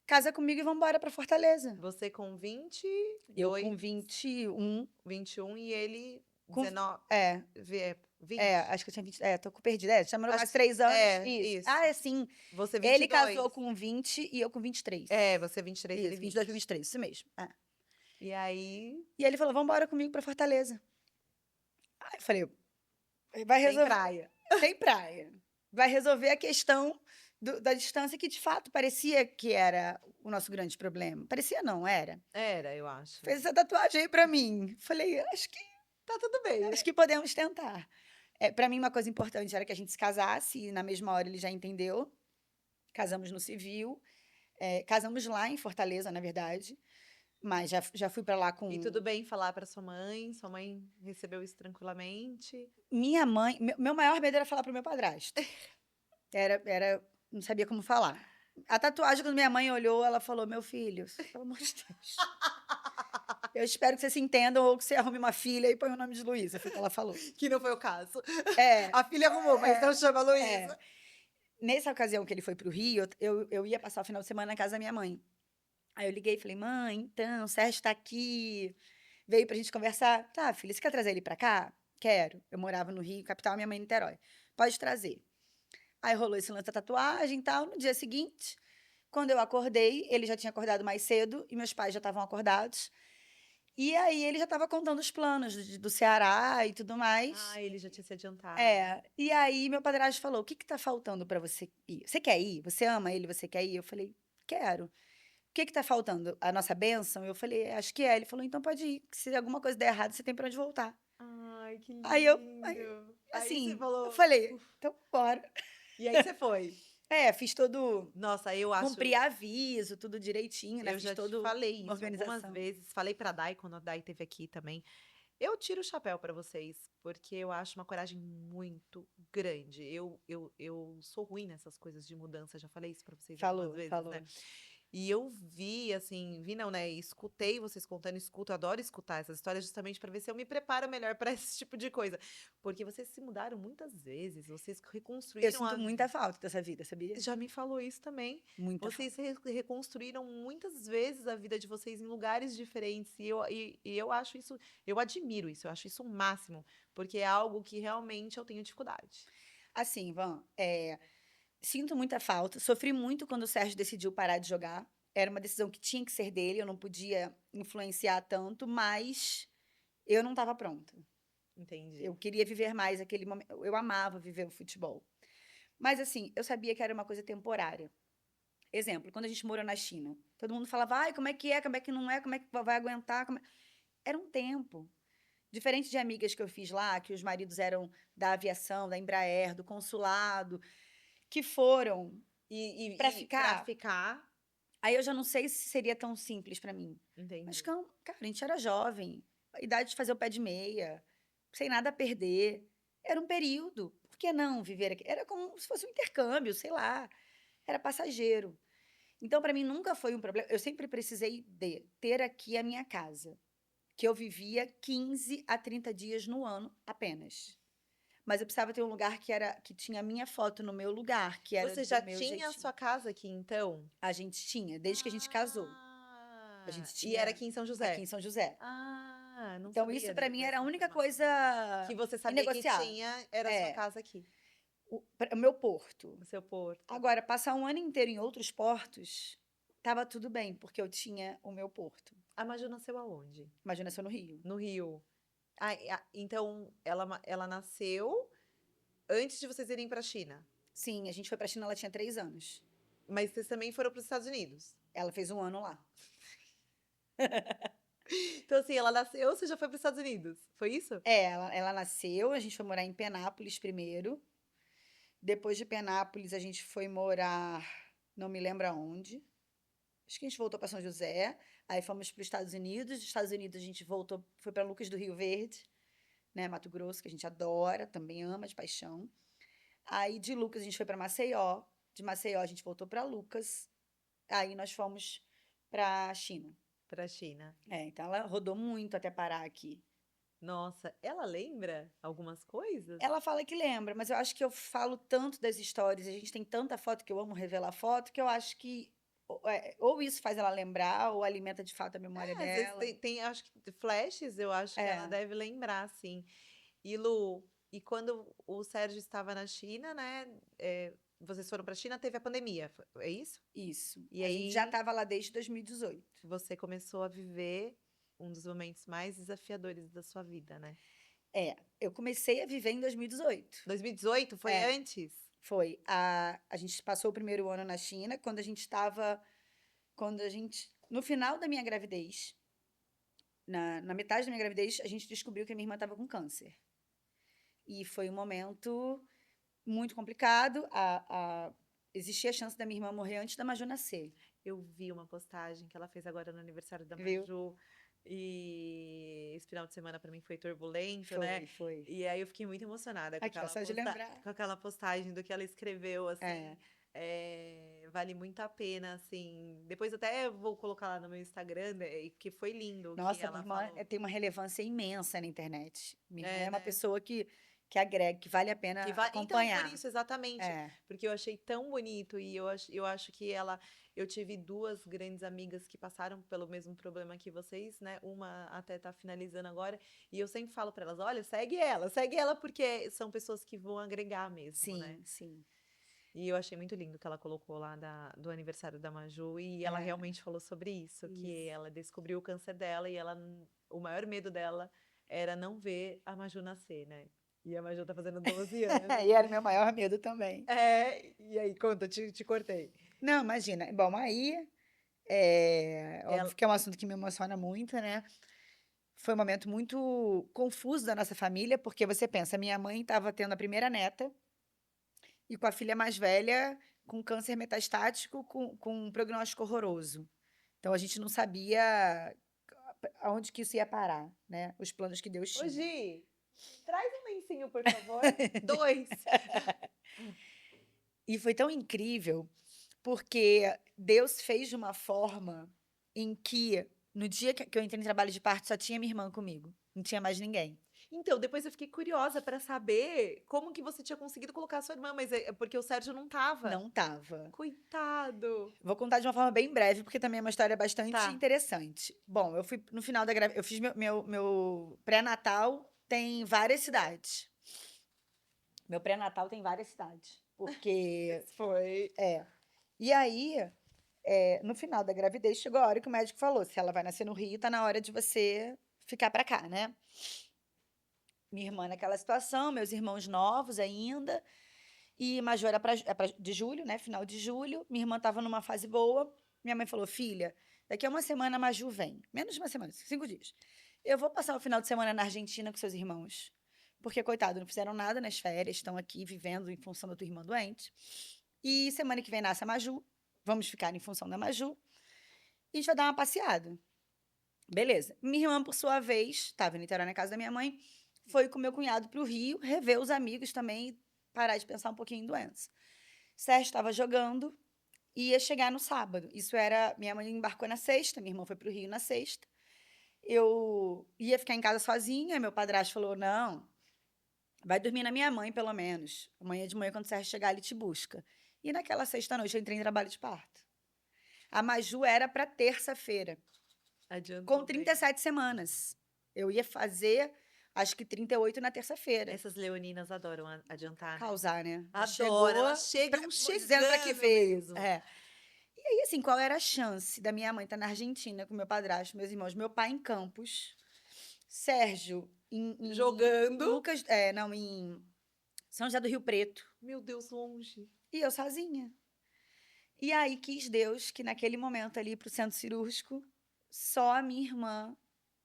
Casa comigo e vamos embora pra Fortaleza. Você com 20, Eu com 21. 21 e ele Com, 19, é, 20. acho que eu tinha 20. Tô perdida. Já namorou Acho- mais 3 anos. isso. Ah, é sim. Você Ele 22. casou com 20 e eu com 23. Você 23, ele Isso, 20. 22 pra 23, isso mesmo. E aí, E ele falou: vamos embora comigo pra Fortaleza. Aí eu falei: vai tem resolver. praia. Tem praia. Vai resolver a questão da distância, que de fato parecia que era o nosso grande problema. Parecia não, era. Era, eu acho. Fez essa tatuagem aí pra mim. Falei, Tá tudo bem. acho que podemos tentar. Para mim, uma coisa importante era que a gente se casasse, e na mesma hora ele já entendeu. Casamos no civil. Casamos lá em Fortaleza, na verdade. Mas já fui pra lá com. E tudo bem falar pra sua mãe? Sua mãe recebeu isso tranquilamente? Minha mãe. Meu maior medo era falar pro meu padrasto. Não sabia como falar. A tatuagem, quando minha mãe olhou, ela falou: meu filho, pelo amor de Deus. Eu espero que você se entenda ou que você arrume uma filha e põe o nome de Luísa, foi o que ela falou. Que não foi o caso. É, A filha arrumou, mas não chama Luísa. nessa ocasião que ele foi pro Rio, eu ia passar o final de semana na casa da minha mãe. Aí eu liguei e falei: mãe, então, o Sérgio tá aqui, veio pra gente conversar. Tá, filha, você quer trazer ele pra cá? Quero. Eu morava no Rio, capital, minha mãe em Niterói. Pode trazer. Aí rolou esse lance da tatuagem e tal. No dia seguinte, quando eu acordei, ele já tinha acordado mais cedo e meus pais já estavam acordados. E aí ele já estava contando os planos do Ceará e tudo mais. Ah, ele já tinha se adiantado. É. E aí meu padrasto falou: o que que tá faltando para você ir? Você quer ir? Você ama ele? Você quer ir? Eu falei: quero. O que que tá faltando? A nossa bênção? Eu falei: acho que é. Ele falou: então pode ir. Que se alguma coisa der errado, você tem para onde voltar. Ai, que Aí, lindo. Aí você assim, eu falou. falei: então bora. E aí você foi. É, fiz todo. Nossa, eu Cumpri acho. aviso, tudo direitinho, né? Eu Fiz já te toda falei uma isso algumas organização. vezes. Falei pra Dai quando a Dai esteve aqui também. Eu tiro o chapéu pra vocês, porque eu acho uma coragem muito grande. Eu sou ruim nessas coisas de mudança, já falei isso pra vocês algumas Falou, vezes, né? falou. E eu vi, assim, vi não, né? Escutei vocês contando, escuto, adoro escutar essas histórias justamente pra ver se eu me preparo melhor pra esse tipo de coisa. Porque vocês se mudaram muitas vezes, vocês Eu reconstruíram sinto a. muita falta dessa vida, sabia? Já me falou isso também. Muita Vocês falta. reconstruíram muitas vezes a vida de vocês em lugares diferentes. E eu acho isso, eu admiro isso, eu acho isso o máximo, porque é algo que realmente eu tenho dificuldade. Assim, Van, sinto muita falta. Sofri muito quando o Sérgio decidiu parar de jogar. Era uma decisão que tinha que ser dele, eu não podia influenciar tanto, mas eu não estava pronta. Entendi. Eu queria viver mais aquele momento. Eu amava viver o futebol. Mas, assim, eu sabia que era uma coisa temporária. Exemplo, quando a gente morou na China, todo mundo falava, ai, como é que é, como é que não é, como é que vai aguentar. Era um tempo. Diferente de amigas que eu fiz lá, que os maridos eram da aviação, da Embraer, do consulado, que foram para E para ficar. ficar, Aí eu já não sei se seria tão simples para mim. Mas, entendi. cara, a gente era jovem, a idade de fazer o pé de meia, sem nada a perder. Era um período. Por que não viver aqui? Era como se fosse um intercâmbio, sei lá. Era passageiro. Então, para mim, nunca foi um problema. Eu sempre precisei de ter aqui a minha casa, que eu vivia 15 a 30 dias no ano apenas. Mas eu precisava ter um lugar que tinha a minha foto no meu lugar, que era Você do já meu tinha a jeitinho. sua casa aqui, então? A gente tinha, desde que a gente casou. A Ah, gente e era tinha aqui em São aqui José? em São José. Ah, não Então, isso sabia para mim era a dessa única informação. coisa Que você sabia que inegociável. tinha, era a sua É, casa aqui, o meu porto. o seu porto. Agora, passar um ano inteiro em outros portos, estava tudo bem, porque eu tinha o meu porto. A Maju nasceu aonde? Imagina se eu no Rio. No Rio. Ah, então, ela nasceu antes de vocês irem pra China. Sim, a gente foi para a China, ela tinha 3 anos. Mas vocês também foram para os Estados Unidos. Ela fez um ano lá. Então, assim, ela nasceu, você já foi para os Estados Unidos. Foi isso? É, ela nasceu, a gente foi morar em Penápolis primeiro. Depois de Penápolis, a gente foi morar, não me lembro aonde. Acho que a gente voltou para São José. Aí fomos para os Estados Unidos. Dos Estados Unidos, a gente voltou, foi para Lucas do Rio Verde, né, Mato Grosso, que a gente adora, também ama de paixão. Aí de Lucas, a gente foi para Maceió. De Maceió, a gente voltou para Lucas. Aí nós fomos para a China. Para a China. Então ela rodou muito até parar aqui. Nossa, ela lembra algumas coisas? Ela fala que lembra, mas eu acho que eu falo tanto das histórias, a gente tem tanta foto que eu amo revelar foto, que eu acho que ou isso faz ela lembrar, ou alimenta de fato a memória Às vezes dela. acho que flashes, eu acho que ela É, deve lembrar, sim. E Lu, e quando o Sérgio estava na China, né? Vocês foram para a China, teve a pandemia, é isso? isso. E A gente já aí estava lá desde 2018. você começou a viver um dos momentos mais desafiadores da sua vida, né? Eu comecei a viver em 2018. 2018 foi É, antes? foi. A gente passou o primeiro ano na China, no final da minha gravidez, na metade da minha gravidez, a gente descobriu que a minha irmã estava com câncer. E foi um momento muito complicado. Existia a chance da minha irmã morrer antes da Maju nascer, Eu vi uma postagem que ela fez agora no aniversário da viu? Maju. E esse final de semana para mim foi turbulento, né? Foi, foi. E aí eu fiquei muito emocionada com Aqui, ó, só de lembrar. com aquela postagem do que ela escreveu, assim. É, Vale muito a pena, assim. Depois até eu vou colocar lá no meu Instagram, né, que foi lindo o que nossa, minha ela irmã falou. tem uma relevância imensa na internet. Minha irmã É, é uma né? pessoa que que agrega, que vale a pena Então, acompanhar. por isso, exatamente. É, Porque eu achei tão bonito e eu acho que ela. Eu tive duas grandes amigas que passaram pelo mesmo problema que vocês, né? Uma até tá finalizando agora. E eu sempre falo pra elas: olha, segue ela, porque são pessoas que vão agregar mesmo, né? sim, sim. E eu achei muito lindo que ela colocou lá do aniversário da Maju. E ela É, realmente falou sobre isso, que isso. ela descobriu o câncer dela e o maior medo dela era não ver a Maju nascer, né? E a Maju tá fazendo 12 anos. E era o meu maior medo também. É, e aí, conta, te cortei. Não, imagina. Bom, aí, Ela, óbvio que é um assunto que me emociona muito, né? Foi um momento muito confuso da nossa família, porque você pensa, minha mãe estava tendo a primeira neta e com a filha mais velha com câncer metastático com um prognóstico horroroso. Então a gente não sabia aonde que isso ia parar, né? Os planos que Deus ô tinha. Gi, traz um lencinho, por favor. Dois. E foi tão incrível, porque Deus fez de uma forma em que, no dia que eu entrei em trabalho de parto, só tinha minha irmã comigo. Não tinha mais ninguém. Então, depois eu fiquei curiosa pra saber como que você tinha conseguido colocar a sua irmã, mas é porque o Sérgio não tava. Não tava. Coitado. Vou contar de uma forma bem breve, porque também é uma história bastante Tá. interessante. Bom, eu fui no final da gravidez, eu fiz meu pré-natal tem várias cidades. Meu pré-natal tem várias cidades. Porque, Foi. e aí, no final da gravidez, chegou a hora que o médico falou: se ela vai nascer no Rio, tá na hora de você ficar pra cá, né? Minha irmã naquela situação, meus irmãos novos ainda, e Major era de julho, né? Final de julho. Minha irmã estava numa fase boa. Minha mãe falou: filha, daqui a uma semana a Maju vem. Menos de uma semana, 5 dias. Eu vou passar o final de semana na Argentina com seus irmãos. Porque, coitado, não fizeram nada nas férias, estão aqui vivendo em função da tua irmã doente. E semana que vem nasce a Maju. Vamos ficar em função da Maju. E a gente vai dar uma passeada. Beleza. Minha irmã, por sua vez, estava em Niterói na casa da minha mãe, foi com meu cunhado para o Rio, rever os amigos também, parar de pensar um pouquinho em doença. Sérgio estava jogando e ia chegar no sábado. Isso era. Minha mãe embarcou na sexta, minha irmã foi para o Rio na sexta. Eu ia ficar em casa sozinha, meu padrasto falou: não, vai dormir na minha mãe, pelo menos. Amanhã de manhã, quando o Sérgio chegar, ele te busca. E naquela sexta-noite eu entrei em trabalho de parto. A Maju era para terça-feira, com Adiantou bem. 37 semanas. Eu ia fazer, acho que 38 na terça-feira. Essas leoninas adoram adiantar, né? Causar, né? Adoram, Chegou, elas chegam dizendo para que chegando veio. mesmo. É. E aí, assim, qual era a chance da minha mãe estar na Argentina com meu padrasto, meus irmãos, meu pai em Campos, Sérgio em Jogando. Lucas, não, em São José do Rio Preto, Meu Deus, longe. e eu sozinha. E aí quis Deus que naquele momento ali pro centro cirúrgico, só a minha irmã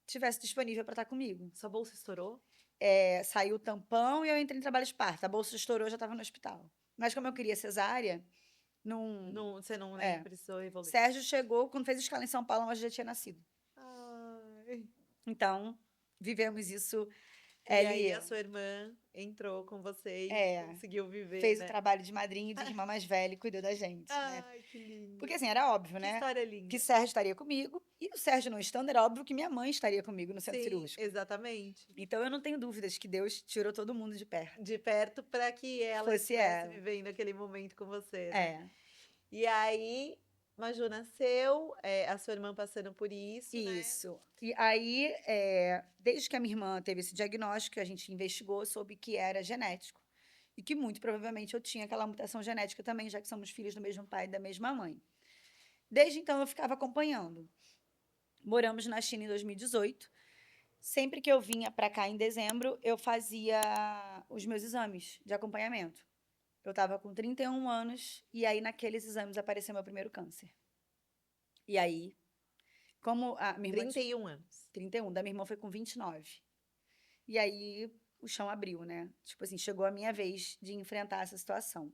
tivesse disponível para estar comigo. Sua bolsa estourou? Saiu o tampão e eu entrei em trabalho de parto. A bolsa estourou, eu já estava no hospital. Mas como eu queria cesárea, não. Não, você não nem É. precisou evoluir. Sérgio chegou, quando fez escala em São Paulo, mas já tinha nascido. Ai. Então, vivemos isso. E aí Ele a sua irmã entrou com você e é, conseguiu viver, fez o né? trabalho de madrinha e de irmã mais velha e cuidou da gente, né? Ai, que lindo. Porque assim, era óbvio, Que né? história Que linda. Sérgio estaria comigo. E o Sérgio não estando, era óbvio que minha mãe estaria comigo no centro Sim, cirúrgico. exatamente. Então eu não tenho dúvidas que Deus tirou todo mundo de perto. De perto para que ela Fosse estivesse ela. vivendo aquele momento com você, né? É, E aí, Maju nasceu, a sua irmã passando por isso, né? isso. E aí, desde que a minha irmã teve esse diagnóstico, a gente investigou, soube que era genético. E que muito provavelmente eu tinha aquela mutação genética também, já que somos filhos do mesmo pai e da mesma mãe. Desde então eu ficava acompanhando. Moramos na China em 2018. Sempre que eu vinha para cá em dezembro, eu fazia os meus exames de acompanhamento. Eu estava com 31 anos e aí naqueles exames apareceu meu primeiro câncer. E aí, como a minha irmã 31 anos. 31, da minha irmã foi com 29. E aí o chão abriu, né? Tipo assim, chegou a minha vez de enfrentar essa situação.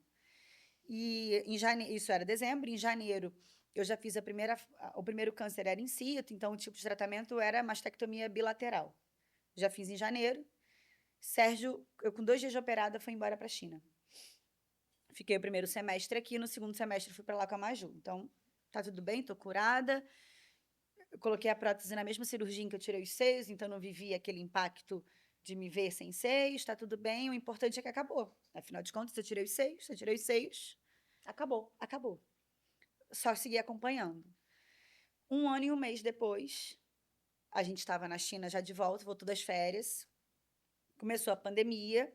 E em janeiro, isso era dezembro, em janeiro eu já fiz o primeiro câncer era in situ, então o tipo de tratamento era mastectomia bilateral. Já fiz em janeiro. Sérgio, eu com 2 dias de operada, fui embora para a China. Fiquei o primeiro semestre aqui, no segundo semestre fui para lá com a Maju. Então, tá tudo bem, tô curada. Eu coloquei a prótese na mesma cirurgia em que eu tirei os seios, então não vivi aquele impacto de me ver sem seios, tá tudo bem, o importante é que acabou. Afinal de contas, eu tirei os seios, Acabou. acabou. Só segui acompanhando. 1 ano e 1 mês depois, a gente estava na China já de volta, voltou das férias, começou a pandemia,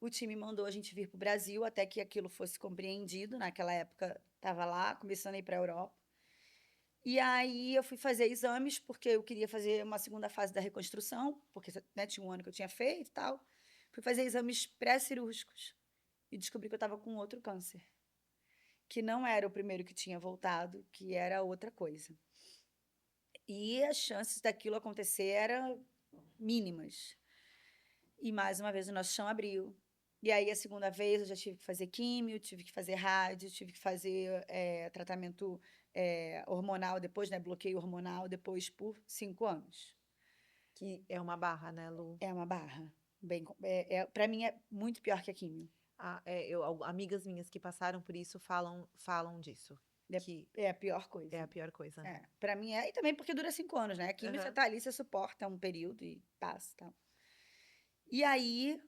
o time mandou a gente vir para o Brasil até que aquilo fosse compreendido. Naquela época, estava lá, começando a ir para a Europa. E aí eu fui fazer exames, porque eu queria fazer uma segunda fase da reconstrução, porque né, tinha 1 ano que eu tinha feito e tal. Fui fazer exames pré-cirúrgicos e descobri que eu estava com outro câncer, que não era o primeiro que tinha voltado, que era outra coisa. E as chances daquilo acontecer eram mínimas. E mais uma vez o nosso chão abriu. E aí a segunda vez eu já tive que fazer químio, tive que fazer rádio, tive que fazer tratamento hormonal depois, né? Bloqueio hormonal depois por 5 anos. Que é uma barra, né, Lu? É uma barra. Para mim é muito pior que a químio. Amigas minhas que passaram por isso falam disso. Que É a pior coisa. é a pior coisa. Para mim é, e também porque dura 5 anos, né? A químio você tá ali, você suporta um período e passa, tal. E aí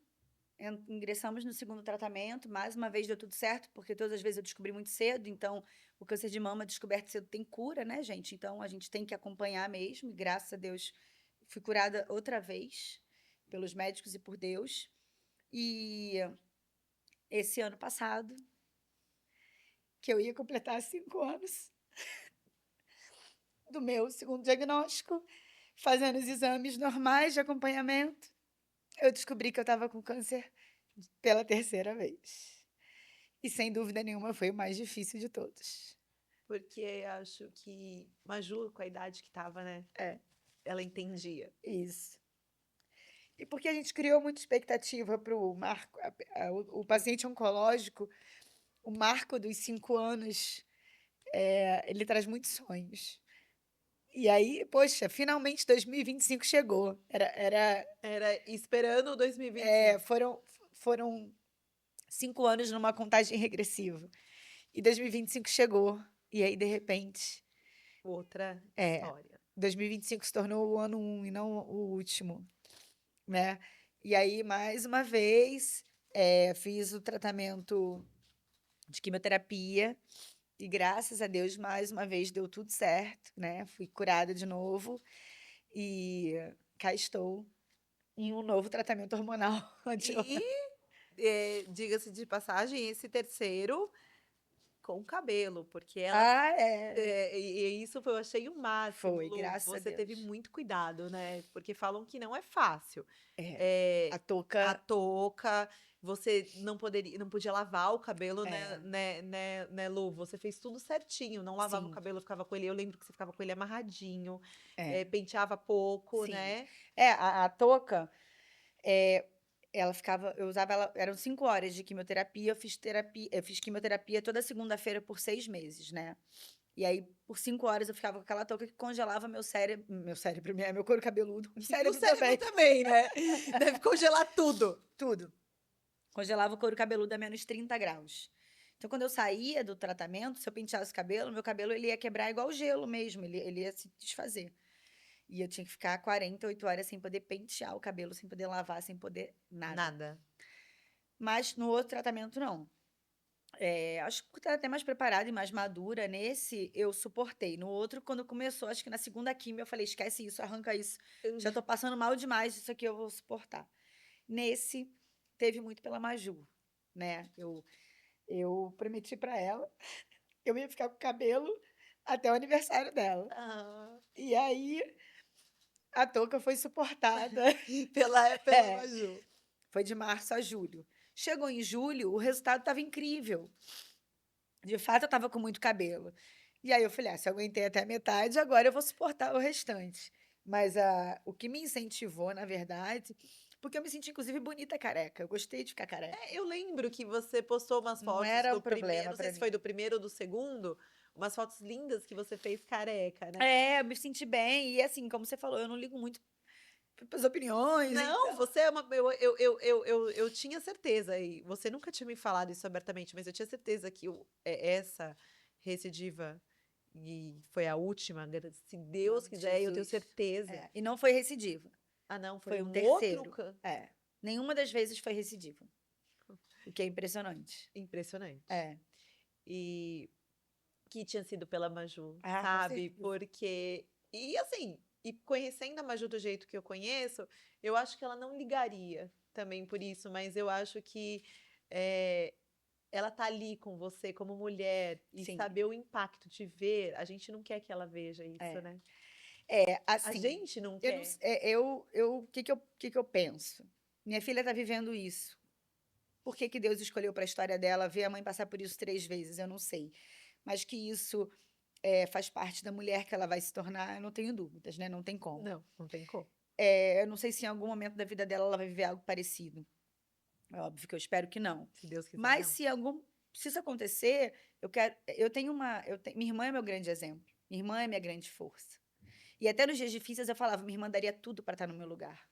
ingressamos no segundo tratamento, mais uma vez deu tudo certo, porque todas as vezes eu descobri muito cedo, então o câncer de mama descoberto cedo tem cura, né, gente? Então a gente tem que acompanhar mesmo, e graças a Deus fui curada outra vez pelos médicos e por Deus. E esse ano passado, que eu ia completar 5 anos do meu segundo diagnóstico, fazendo os exames normais de acompanhamento, eu descobri que eu estava com câncer pela 3ª vez. E sem dúvida nenhuma foi o mais difícil de todos. Porque acho que Maju, com a idade que tava, né? Ela entendia. Isso. E porque a gente criou muita expectativa para o marco, o paciente oncológico, o marco dos 5 anos, ele traz muitos sonhos. E aí, poxa, finalmente 2025 chegou. Era esperando 2025. Foram 5 anos numa contagem regressiva. E 2025 chegou. E aí, de repente, Outra história. 2025 se tornou o ano 1 e não o último, né? E aí, mais uma vez, fiz o tratamento de quimioterapia e, graças a Deus, mais uma vez deu tudo certo, né? Fui curada de novo e cá estou em um novo tratamento hormonal. E diga-se de passagem, esse terceiro com cabelo, porque ela e isso eu achei o máximo, Foi, Lu. graças a Você teve Deus. muito cuidado, né? Porque falam que não é fácil. A A touca, touca, você não podia lavar o cabelo, É. né, Lu? Você fez tudo certinho, não lavava o sim, cabelo, ficava com ele. Eu lembro que você ficava com ele amarradinho, é, penteava pouco, sim. né? A touca, ela ficava, eu usava ela, eram 5 horas de quimioterapia, eu fiz quimioterapia toda segunda-feira por 6 meses, né? E aí, por 5 horas, eu ficava com aquela touca que congelava meu cérebro, meu couro cabeludo, o E o cérebro cérebro também, também, né? Deve congelar tudo. tudo. Congelava o couro cabeludo a menos 30 graus. Então, quando eu saía do tratamento, se eu penteasse o cabelo, meu cabelo ele ia quebrar igual gelo mesmo, ele ia se desfazer. E eu tinha que ficar 48 horas sem poder pentear o cabelo, sem poder lavar, sem poder nada. Nada. Mas no outro tratamento, não. Acho que eu estava até mais preparada e mais madura. Nesse, eu suportei. No outro, quando começou, acho que na segunda quimio, eu falei: esquece isso, arranca isso. Já tô passando mal demais, isso aqui eu vou suportar. Nesse, teve muito pela Maju, né? Eu prometi para ela, eu ia ficar com o cabelo até o aniversário dela. Ah, E aí, a touca foi suportada. pela É. Maju. Foi de março a julho. Chegou em julho, o resultado estava incrível. De fato, eu estava com muito cabelo. E aí eu falei: se eu aguentei até a metade, agora eu vou suportar o restante. Mas o que me incentivou, na verdade, porque eu me senti, inclusive, bonita careca. Eu gostei de ficar careca. Eu lembro que você postou umas Não fotos era um do primeiro, problema não sei para se mim. foi do primeiro ou do segundo, umas fotos lindas que você fez careca, né? Eu me senti bem. E assim, como você falou, eu não ligo muito para as opiniões. Não, Então... você é uma. Eu tinha certeza, e você nunca tinha me falado isso abertamente, mas eu tinha certeza que essa recidiva, e foi a última, se Deus quiser, eu tenho Jesus. certeza. E não foi recidiva. Ah, não, foi Foi o um terceiro. outro É. Nenhuma das vezes foi recidiva. O que é impressionante. impressionante. É. E que tinha sido pela Maju, Ah, com sabe? certeza. Porque. E assim, e conhecendo a Maju do jeito que eu conheço, eu acho que ela não ligaria também por isso, mas eu acho que eh, ela tá ali com você como mulher e Sim. saber o impacto de ver, a gente não quer que ela veja isso, É. né? A Assim, gente não eu não, quer. o que que eu penso? Minha filha está vivendo isso. Por que que Deus escolheu para a história dela ver a mãe passar por isso 3 vezes? Eu não sei. Mas que isso faz parte da mulher que ela vai se tornar, eu não tenho dúvidas, né? Não tem como. Não, não tem como. Eu não sei se em algum momento da vida dela ela vai viver algo parecido. É óbvio que eu espero que não. Se Deus quiser, Mas não. se isso acontecer, minha irmã é meu grande exemplo. Minha irmã é minha grande força. E até nos dias difíceis eu falava, minha irmã daria tudo para estar no meu lugar,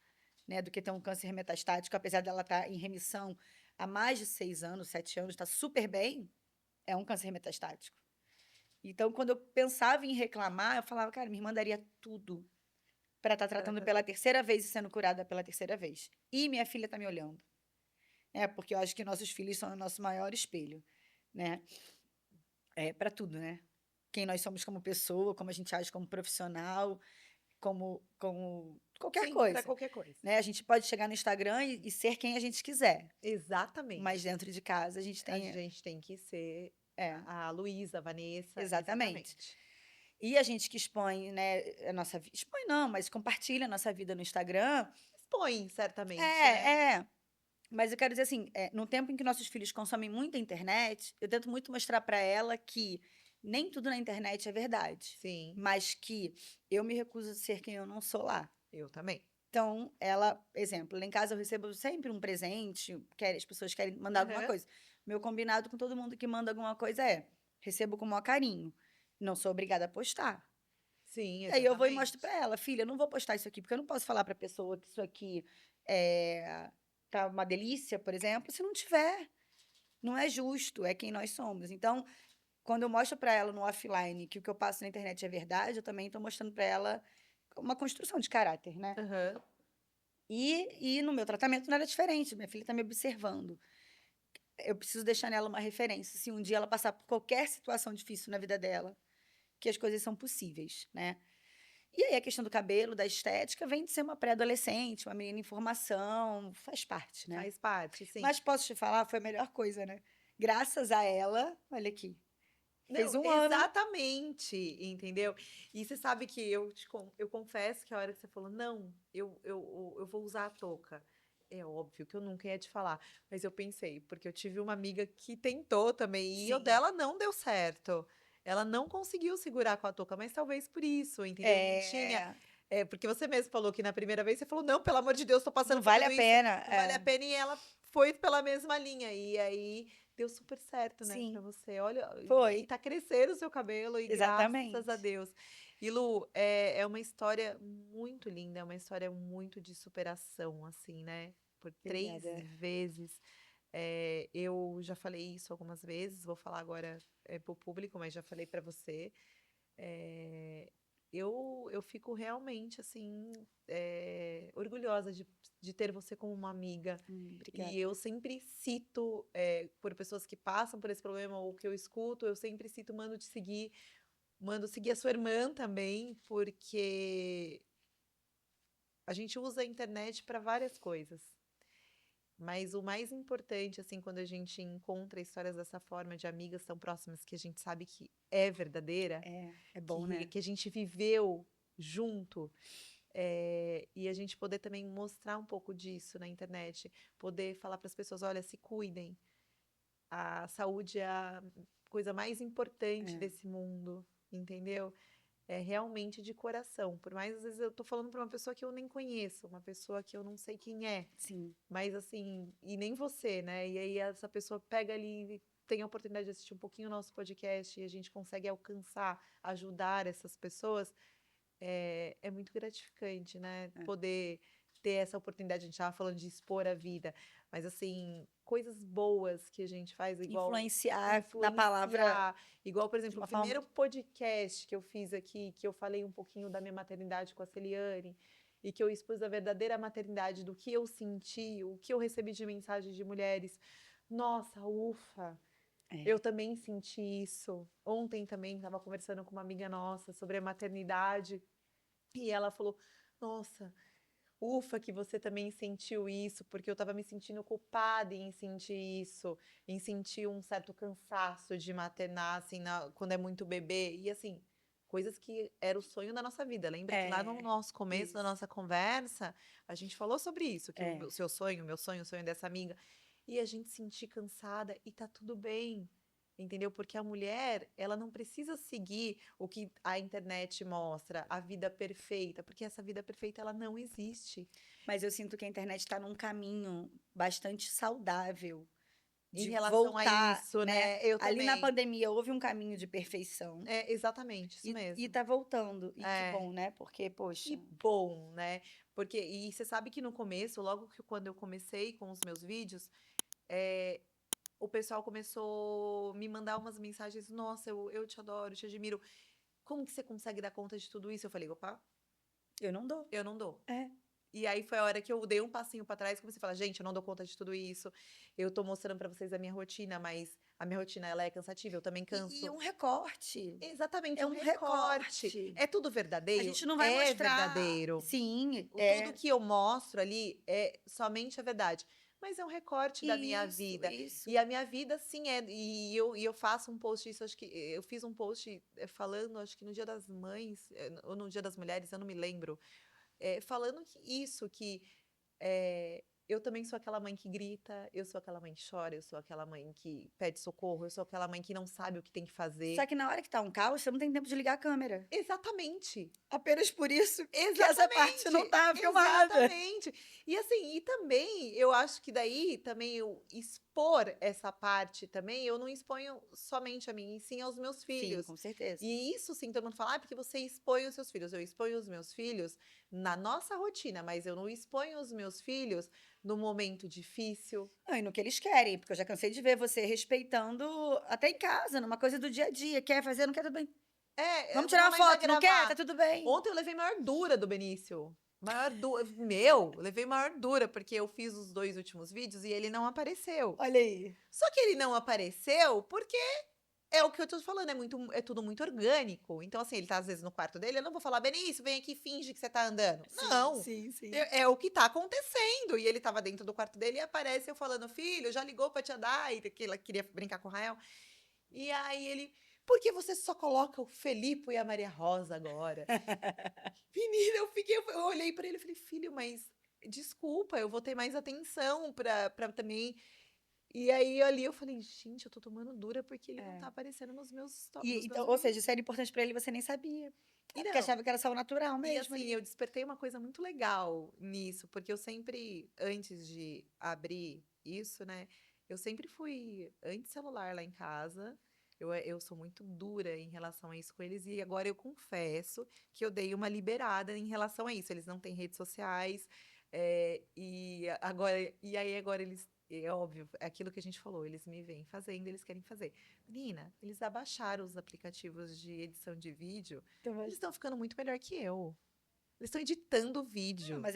né? Do que ter um câncer metastático, apesar dela estar em remissão há mais de 6 anos, 7 anos, está super bem, é um câncer metastático. Então, quando eu pensava em reclamar, eu falava, cara, minha irmã daria tudo para estar tratando pela terceira vez e sendo curada pela terceira vez. E minha filha está me olhando, né? Porque eu acho que nossos filhos são o nosso maior espelho, né? Para tudo, né? Quem nós somos como pessoa, como a gente age como profissional, como qualquer Sim, para coisa, qualquer coisa. né? A gente pode chegar no Instagram e ser quem a gente quiser, mas Exatamente. dentro de casa a gente A tem gente tem que ser é, a Luísa, a Vanessa, exatamente. exatamente. E a gente que expõe, né, a nossa vida, expõe não, mas compartilha a nossa vida no Instagram, Expõe, certamente, né? é. Mas eu quero dizer assim, no tempo em que nossos filhos consomem muita internet, eu tento muito mostrar para ela que nem tudo na internet é verdade, Sim, mas que eu me recuso a ser quem eu não sou lá. eu também. Então, exemplo, lá em casa eu recebo sempre um presente, as pessoas querem mandar alguma Aham. coisa. Meu combinado com todo mundo que manda alguma coisa recebo com o maior carinho. Não sou obrigada a postar. Sim, E aí eu vou e mostro para exatamente. ela, filha, eu não vou postar isso aqui, porque eu não posso falar para a pessoa que isso aqui tá uma delícia, por exemplo, se não tiver. Não é justo, é quem nós somos. Então, quando eu mostro para ela no offline que o que eu passo na internet é verdade, eu também estou mostrando para ela uma construção de caráter, né? Aham. E no meu tratamento não era diferente. Minha filha está me observando. Eu preciso deixar nela uma referência. Se um dia ela passar por qualquer situação difícil na vida dela, que as coisas são possíveis, né? E aí a questão do cabelo, da estética, vem de ser uma pré-adolescente, uma menina em formação, faz parte, né? Faz parte, sim. Mas posso te falar, foi a melhor coisa, né? Graças a ela, olha aqui, fez Não, 1 ano. exatamente, entendeu? E você sabe que eu confesso que a hora que você falou, não, eu vou usar a touca. É óbvio que eu nunca ia te falar, mas eu pensei, porque eu tive uma amiga que tentou também e o Sim. dela não deu certo. Ela não conseguiu segurar com a touca, mas talvez por isso, entendeu? Não tinha. É, Porque você mesmo falou que na primeira vez você falou, não, pelo amor de Deus, tô não passando por vale tudo a isso, pena. não vale a pena, e ela foi pela mesma linha. E aí deu super certo, né, pra Sim, você. Olha, e foi. tá crescendo o seu cabelo, e graças a Exatamente. Deus. E Lu, é uma história muito linda, é uma história muito de superação, assim, né? Por três Obrigada. vezes. Eu já falei isso algumas vezes, vou falar agora pro público, mas já falei pra você. É, eu fico realmente, assim, orgulhosa de ter você como uma amiga. E Obrigada. eu sempre cito, por pessoas que passam por esse problema ou que eu escuto, eu sempre cito, mando seguir a sua irmã também, porque a gente usa a internet para várias coisas. Mas o mais importante, assim, quando a gente encontra histórias dessa forma, de amigas tão próximas que a gente sabe que é verdadeira, É bom, né? que a gente viveu junto, e a gente poder também mostrar um pouco disso na internet, poder falar para as pessoas, olha, se cuidem, a saúde é a coisa mais importante É, desse mundo, entendeu? É realmente de coração. Por mais às vezes eu tô falando para uma pessoa que eu nem conheço, uma pessoa que eu não sei quem é, sim. mas assim, e nem você, né? E aí essa pessoa pega ali, tem a oportunidade de assistir um pouquinho o nosso podcast e a gente consegue alcançar, ajudar essas pessoas, é muito gratificante, né? É. Poder ter essa oportunidade, a gente estava falando de expor a vida, mas assim, coisas boas que a gente faz, igual Influenciar na palavra influenciar, igual, por de exemplo, o uma forma. primeiro podcast que eu fiz aqui, que eu falei um pouquinho da minha maternidade com a Celiane, e que eu expus a verdadeira maternidade do que eu senti, o que eu recebi de mensagem de mulheres. Nossa, ufa! Eu É. também senti isso. Ontem também estava conversando com uma amiga nossa sobre a maternidade e ela falou: Nossa, ufa, que você também sentiu isso, porque eu estava me sentindo culpada em sentir isso, em sentir um certo cansaço de maternar, assim, quando é muito bebê. E assim, coisas que era o sonho da nossa vida. Lembra que lá no É, nosso começo da isso. nossa conversa, a gente falou sobre isso, que É. o seu sonho, o meu sonho, o sonho dessa amiga. E a gente se sentir cansada e tá tudo bem. Entendeu? Porque a mulher, ela não precisa seguir o que a internet mostra, a vida perfeita, porque essa vida perfeita ela não existe. Mas eu sinto que a internet está num caminho bastante saudável Em de relação a voltar, isso, né? né? Eu Ali na também. pandemia houve um caminho de perfeição É exatamente isso e mesmo. tá voltando. E que É. bom, né? Porque, Que poxa, bom, né? Porque, e você sabe que no começo, logo que quando eu comecei com os meus vídeos, é, o pessoal começou a me mandar umas mensagens, nossa, eu te adoro, te admiro. Como que você consegue dar conta de tudo isso? Eu falei, opa, eu não dou. eu não dou. É. E aí foi a hora que eu dei um passinho pra trás e comecei a falar, gente, eu não dou conta de tudo isso. Eu tô mostrando pra vocês a minha rotina, mas a minha rotina ela é cansativa, eu também E canso. um recorte. Exatamente, É um um recorte. recorte. É tudo A verdadeiro? gente não vai É mostrar. verdadeiro. Sim, Tudo é. que eu mostro ali é somente a verdade. Mas é um recorte da minha Isso, vida. E isso. a minha vida, sim, é. E eu faço um post, isso acho que. Eu fiz um post falando, acho que no Dia das Mães, ou no Dia das Mulheres, eu não me lembro. Falando que isso, que eu também sou aquela mãe que grita, eu sou aquela mãe que chora, eu sou aquela mãe que pede socorro, eu sou aquela mãe que não sabe o que tem que Só fazer. que na hora que tá um caos, você não tem tempo de ligar a câmera. Exatamente. Apenas por isso que essa parte não Exatamente, tá filmada. exatamente. E assim, e também, eu acho que daí também eu expor essa parte também, eu não exponho somente a mim, e sim aos meus Sim, filhos. com certeza. E isso sim, todo mundo fala, porque você expõe os seus filhos. Eu exponho os meus filhos na nossa rotina, mas eu não exponho os meus filhos no momento difícil. Não, e no que eles querem, porque eu já cansei de ver você respeitando até em casa, numa coisa do dia a dia. Quer fazer, não quer, tudo bem. Vamos tirar uma Mamãe vai foto, não quer? Tá gravar. tudo bem. Ontem eu levei maior dura do Benício. Maior dura. Meu, eu levei maior dura, porque eu fiz os 2 últimos vídeos e ele não apareceu. Olha aí. Só que ele não apareceu porque é o que eu tô falando, é tudo muito orgânico. Então, assim, ele tá às vezes no quarto dele, eu não vou falar, Benício, vem aqui, finge que você tá andando. Sim, Não. sim, sim. É o que tá acontecendo. E ele tava dentro do quarto dele e aparece eu falando, filho, já ligou pra te andar? E que ela queria brincar com o Rael. E aí ele, por que você só coloca o Felipe e a Maria Rosa agora? Menina, eu olhei pra ele e falei, filho, mas desculpa, eu vou ter mais atenção pra também. E aí ali eu falei, gente, eu tô tomando dura porque ele não É. tá aparecendo nos E, meus então, ou seja, vídeos. isso era importante pra ele, você nem sabia. E É porque não, achava que era só o natural e mesmo assim, ali. eu despertei uma coisa muito legal nisso, porque eu sempre, antes de abrir isso, né, eu sempre fui anti-celular lá em casa. Eu sou muito dura em relação a isso com eles, e agora eu confesso que eu dei uma liberada em relação a isso. Eles não têm redes sociais, e aí agora eles, é óbvio, é aquilo que a gente falou, eles me veem fazendo, eles querem fazer. Menina, eles abaixaram os aplicativos de edição de vídeo, Então, eles estão ficando muito melhor que eu. Eles estão editando não, vídeo. mas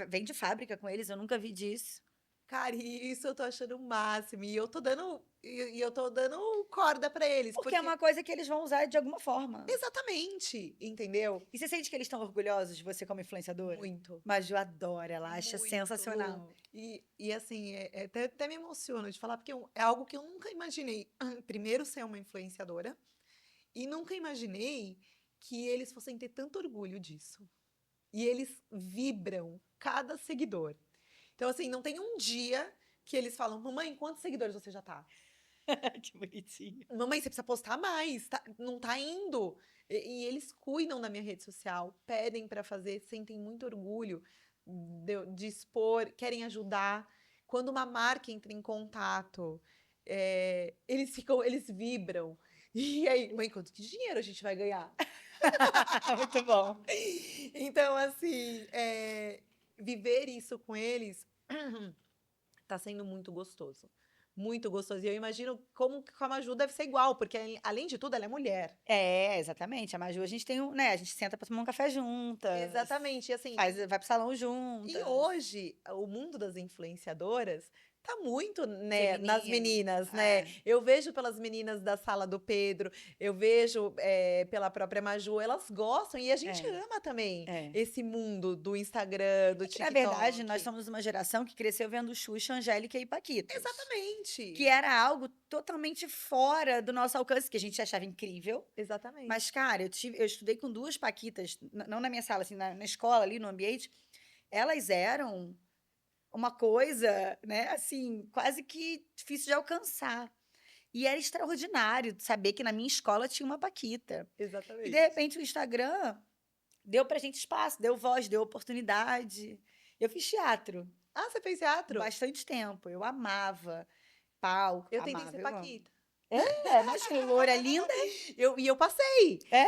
vem de fábrica com eles, eu nunca vi disso. Cara, e isso eu tô achando o máximo. E eu tô dando corda pra eles, Porque é porque uma coisa que eles vão usar de alguma forma. exatamente, entendeu? E você sente que eles estão orgulhosos de você como influenciadora? Muito, Mas eu adoro, ela acha muito, Lu. sensacional. E assim, até me emociono de falar, porque é algo que eu nunca imaginei. Primeiro, ser uma influenciadora, e nunca imaginei que eles fossem ter tanto orgulho disso. E eles vibram cada seguidor. Então, assim, não tem um dia que eles falam, mamãe, quantos seguidores você já tá? Que bonitinho. Mamãe, você precisa postar mais, não tá indo. E eles cuidam da minha rede social, pedem pra fazer, sentem muito orgulho de expor, querem ajudar. Quando uma marca entra em contato, eles vibram. E aí, mãe, quanto que dinheiro a gente vai ganhar? Muito bom. Então, assim, viver isso com eles tá sendo muito gostoso. muito gostoso. E eu imagino como que com a Maju deve ser igual, porque além de tudo, ela é mulher. É, exatamente. A Maju, a gente tem um, né? A gente senta pra tomar um café juntas, Exatamente. E assim, vai pro salão e juntas. hoje, o mundo das influenciadoras tá muito, né, nas Feminino. meninas, né? É, Eu vejo pelas meninas da sala do Pedro, eu vejo pela própria Maju, elas gostam e a gente é, ama também é. esse mundo do Instagram, do Que, na verdade, nós TikTok. somos uma geração que cresceu vendo Xuxa, Angélica e Paquitas. Que Exatamente. era algo totalmente fora do nosso alcance, que a gente achava incrível. Exatamente. Mas, cara, eu estudei com duas Paquitas, não na minha sala, assim, na escola, ali no ambiente. Elas eram uma coisa, né, assim, quase que difícil de alcançar. E era extraordinário saber que na minha escola tinha uma Paquita. E, de Exatamente. repente, o Instagram deu pra gente espaço, deu voz, deu oportunidade. Eu fiz teatro Ah, você fez teatro? bastante tempo. Eu amava palco, Eu tentei ser amava, eu amo. Paquita. É, imagina, loura linda. E eu passei. É?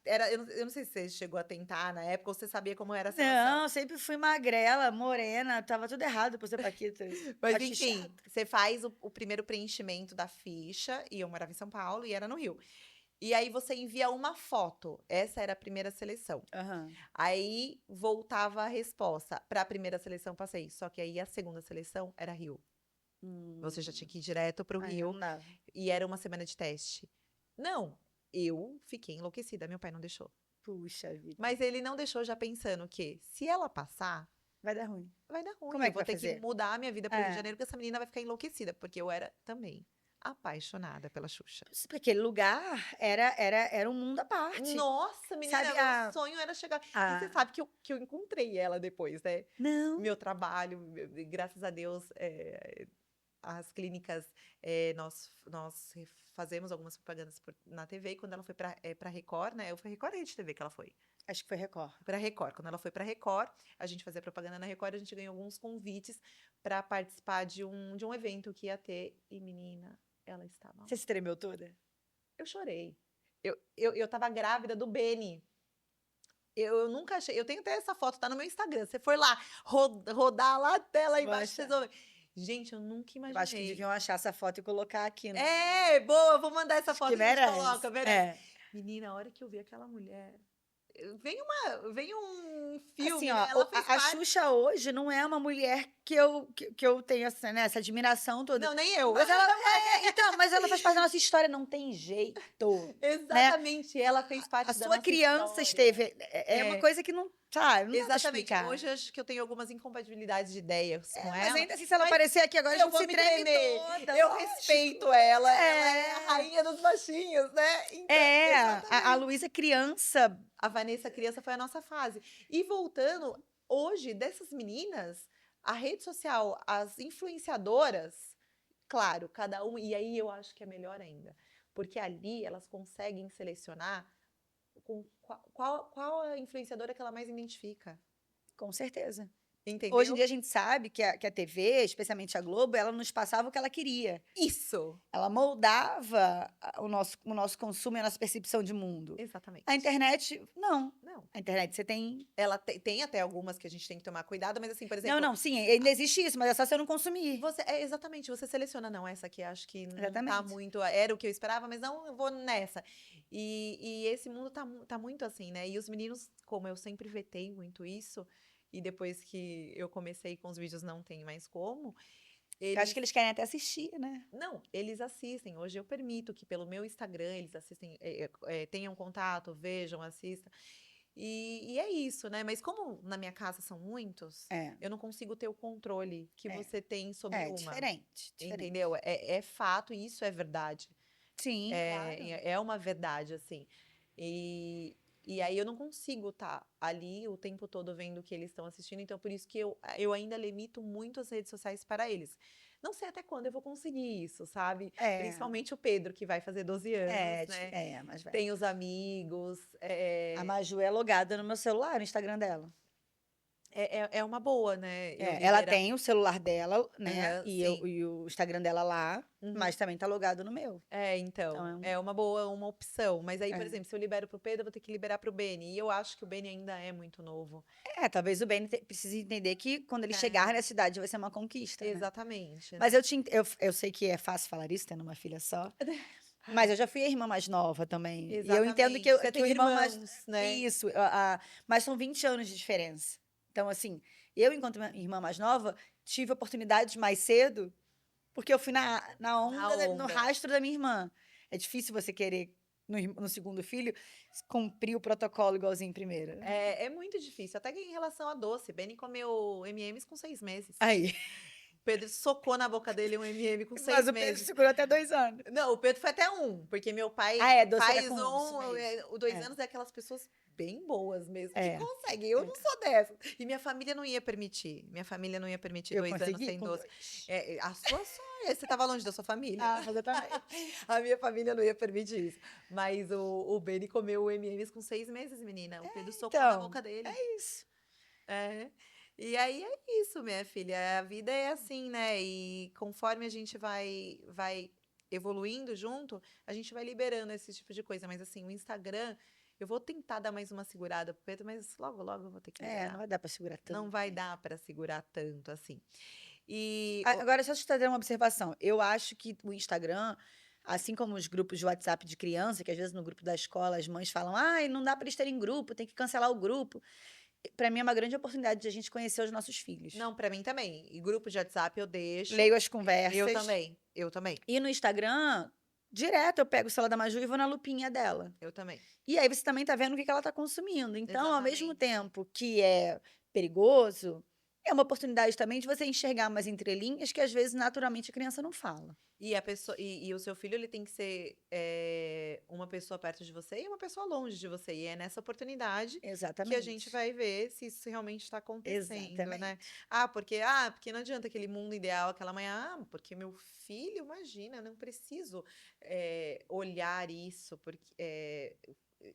Eu não sei se você chegou a tentar na época ou você sabia como era a situação. Não, sempre fui magrela, morena, tava tudo errado por ser Paquita. Mas Acho enfim, chato. você faz o primeiro preenchimento da ficha, e eu morava em São Paulo e era no Rio. E aí você envia uma foto. Essa era a primeira seleção. Aham. Aí voltava a resposta. Para a primeira seleção passei, só que aí a segunda seleção era Rio. Você já tinha Hum. que ir direto pro Aí Rio não dava. e era uma semana de teste. Não, eu fiquei enlouquecida, meu pai não deixou. Puxa vida. Mas ele não deixou já pensando que se ela passar, Vai dar ruim. vai dar ruim. Como é Eu que vou vai ter que fazer? mudar a minha vida pro Rio de É. Janeiro, porque essa menina vai ficar enlouquecida, porque eu era também apaixonada pela Xuxa. Porque aquele lugar era um mundo à parte. Nossa, menina, Sabe, meu sonho era chegar. E você a... sabe que eu encontrei ela depois, né? Não. Meu trabalho, graças a Deus, as clínicas, nós fazemos algumas propagandas na TV. E quando ela foi para Record, né? Foi Record ou Rede TV que ela foi? Acho que foi Record. Para Record. Quando ela foi para Record, a gente fazia propaganda na Record, a gente ganhou alguns convites para participar de um evento que ia ter. E menina, ela estava lá. Você se tremeu toda? Eu chorei. Eu tava grávida do Beni. Eu nunca achei. Eu tenho até essa foto, tá no meu Instagram. Você for lá rodar lá até lá Vou embaixo, vocês achar. vão ver. Gente, eu nunca Eu acho que imaginei. deviam achar essa foto e colocar aqui. Boa, vou mandar essa Acho que foto e a gente merece. coloca, merece. É. Menina, a hora que eu vi aquela mulher. Vem um Assim, filme, ó, né? Ela fez a parte. Xuxa hoje não é uma mulher que eu tenho essa, né, essa admiração toda. Não, nem eu. Mas ela, então, mas ela faz parte da nossa história, não tem jeito, né? Exatamente, ela fez A parte da sua nossa criança história. esteve, é uma É, coisa que não, sabe, não dá pra exatamente. explicar. Hoje eu acho que eu tenho algumas incompatibilidades de ideias com Mas ela. ainda assim, se ela Mas aparecer aqui agora, a eu gente vou se me treme tremer. toda, Eu lógico. respeito ela. Ela é a É, rainha dos baixinhos, né? Então, a exatamente. Luísa criança, A Vanessa criança foi a nossa fase. E voltando, hoje, dessas meninas, a rede social, as influenciadoras, claro, cada uma. E aí eu acho que é melhor ainda. Porque ali elas conseguem selecionar com qual a influenciadora que ela mais identifica. com certeza. Hoje em Entendeu? dia a gente sabe que a TV, especialmente a Globo, ela nos passava o que ela queria. Isso! Ela moldava o nosso consumo e a nossa percepção de mundo. Exatamente. A internet, não. Não. A internet você tem. Ela tem até algumas que a gente tem que tomar cuidado, mas assim, por Não, exemplo, não, sim, ainda existe isso, mas é só se eu não consumir. exatamente, você seleciona, não, essa aqui acho que não tá Exatamente. muito, era o que eu esperava, mas não, eu vou nessa. E esse mundo tá muito assim, né? E os meninos, como eu sempre vetei muito isso, e depois que eu comecei com os vídeos não tem mais como, Eu acho que eles querem até assistir, né? não, eles assistem. Hoje eu permito que pelo meu Instagram eles assistem, tenham contato, vejam, assistam. E é isso, né? Mas como na minha casa são muitos, É, eu não consigo ter o controle que é, você tem sobre uma. diferente, diferente. Entendeu? É fato e isso é verdade. Sim, claro. É uma verdade, assim. E aí eu não consigo estar ali o tempo todo vendo o que eles estão assistindo, então por isso que eu ainda limito muito as redes sociais para eles. Não sei até quando eu vou conseguir isso, sabe? É, Principalmente o Pedro, que vai fazer 12 anos, né? mas vai. Tem os amigos. A Maju é logada no meu celular, no Instagram dela. É uma boa, né? Eu Ela liberar. tem o celular dela, né? Aham, E sim. o Instagram dela lá, Uhum. mas também tá logado no meu. É, Então então, é uma boa, uma opção. Mas aí, por é. exemplo, se eu libero pro Pedro, eu vou ter que liberar pro Beni. E eu acho que o Beni ainda é muito novo. Talvez o Ben precise entender que quando ele chegar É, nessa idade vai ser uma conquista, né? exatamente, Mas né? eu sei que é fácil falar isso, tendo uma filha só, mas eu já fui a irmã mais nova também. E eu entendo Exatamente. Você que o tem irmão mais. irmãos, né? Isso, mas são 20 anos de diferença. Então, assim, enquanto minha irmã mais nova, tive oportunidades mais cedo, porque eu fui na Na onda, no onda. rastro da minha irmã. É difícil você querer, no segundo filho, cumprir o protocolo igualzinho em primeira. É muito difícil. Até que em relação a doce. Beni comeu M&M's com 6 meses. Aí. O Pedro socou na boca dele um M&M com Mas seis o Pedro meses. segurou até 2 anos. Não, o Pedro foi até um, porque meu pai Doce era faz com isso um. mesmo. O dois É, anos é aquelas pessoas bem boas mesmo, que é, conseguem. Eu é. não sou dessas. E minha família não ia permitir. Minha família não ia permitir Eu 2 anos consegui sem com doce. 2. A sua só. Você estava longe da sua família. Exatamente. A minha família não ia permitir isso. Mas o Benny comeu o M&M's com 6 meses, menina. O Pedro socou na Então, boca dele. é isso. É. E aí é isso, minha filha. A vida é assim, né? E conforme a gente vai evoluindo junto, a gente vai liberando esse tipo de coisa. Mas assim, o Instagram, eu vou tentar dar mais uma segurada pro Pedro, mas logo, logo eu vou ter que Não liberar. vai dar pra segurar Não tanto vai tempo. dar para segurar tanto assim. E Agora, só te trazer uma observação. Eu acho que o Instagram, assim como os grupos de WhatsApp de criança, que às vezes no grupo da escola as mães falam, ai, não dá para eles terem grupo, tem que cancelar o grupo. Para mim é uma grande oportunidade de a gente conhecer os nossos filhos. não, para mim também. E grupo de WhatsApp eu deixo. Leio as Eu conversas. também. Eu também. E no Instagram, direto eu pego o celular da Maju e vou na lupinha dela. Eu também. E aí você também tá vendo o que ela tá consumindo. Então, ao mesmo Exatamente. tempo que é perigoso, é uma oportunidade também de você enxergar umas entrelinhas que às vezes naturalmente a criança não fala. E a pessoa e o seu filho ele tem que ser uma pessoa perto de você e uma pessoa longe de você. E é nessa oportunidade que a gente Exatamente. vai ver se isso realmente está acontecendo, né? Exatamente. Porque não adianta aquele mundo ideal, aquela mãe, porque meu filho, imagina, não preciso olhar isso, porque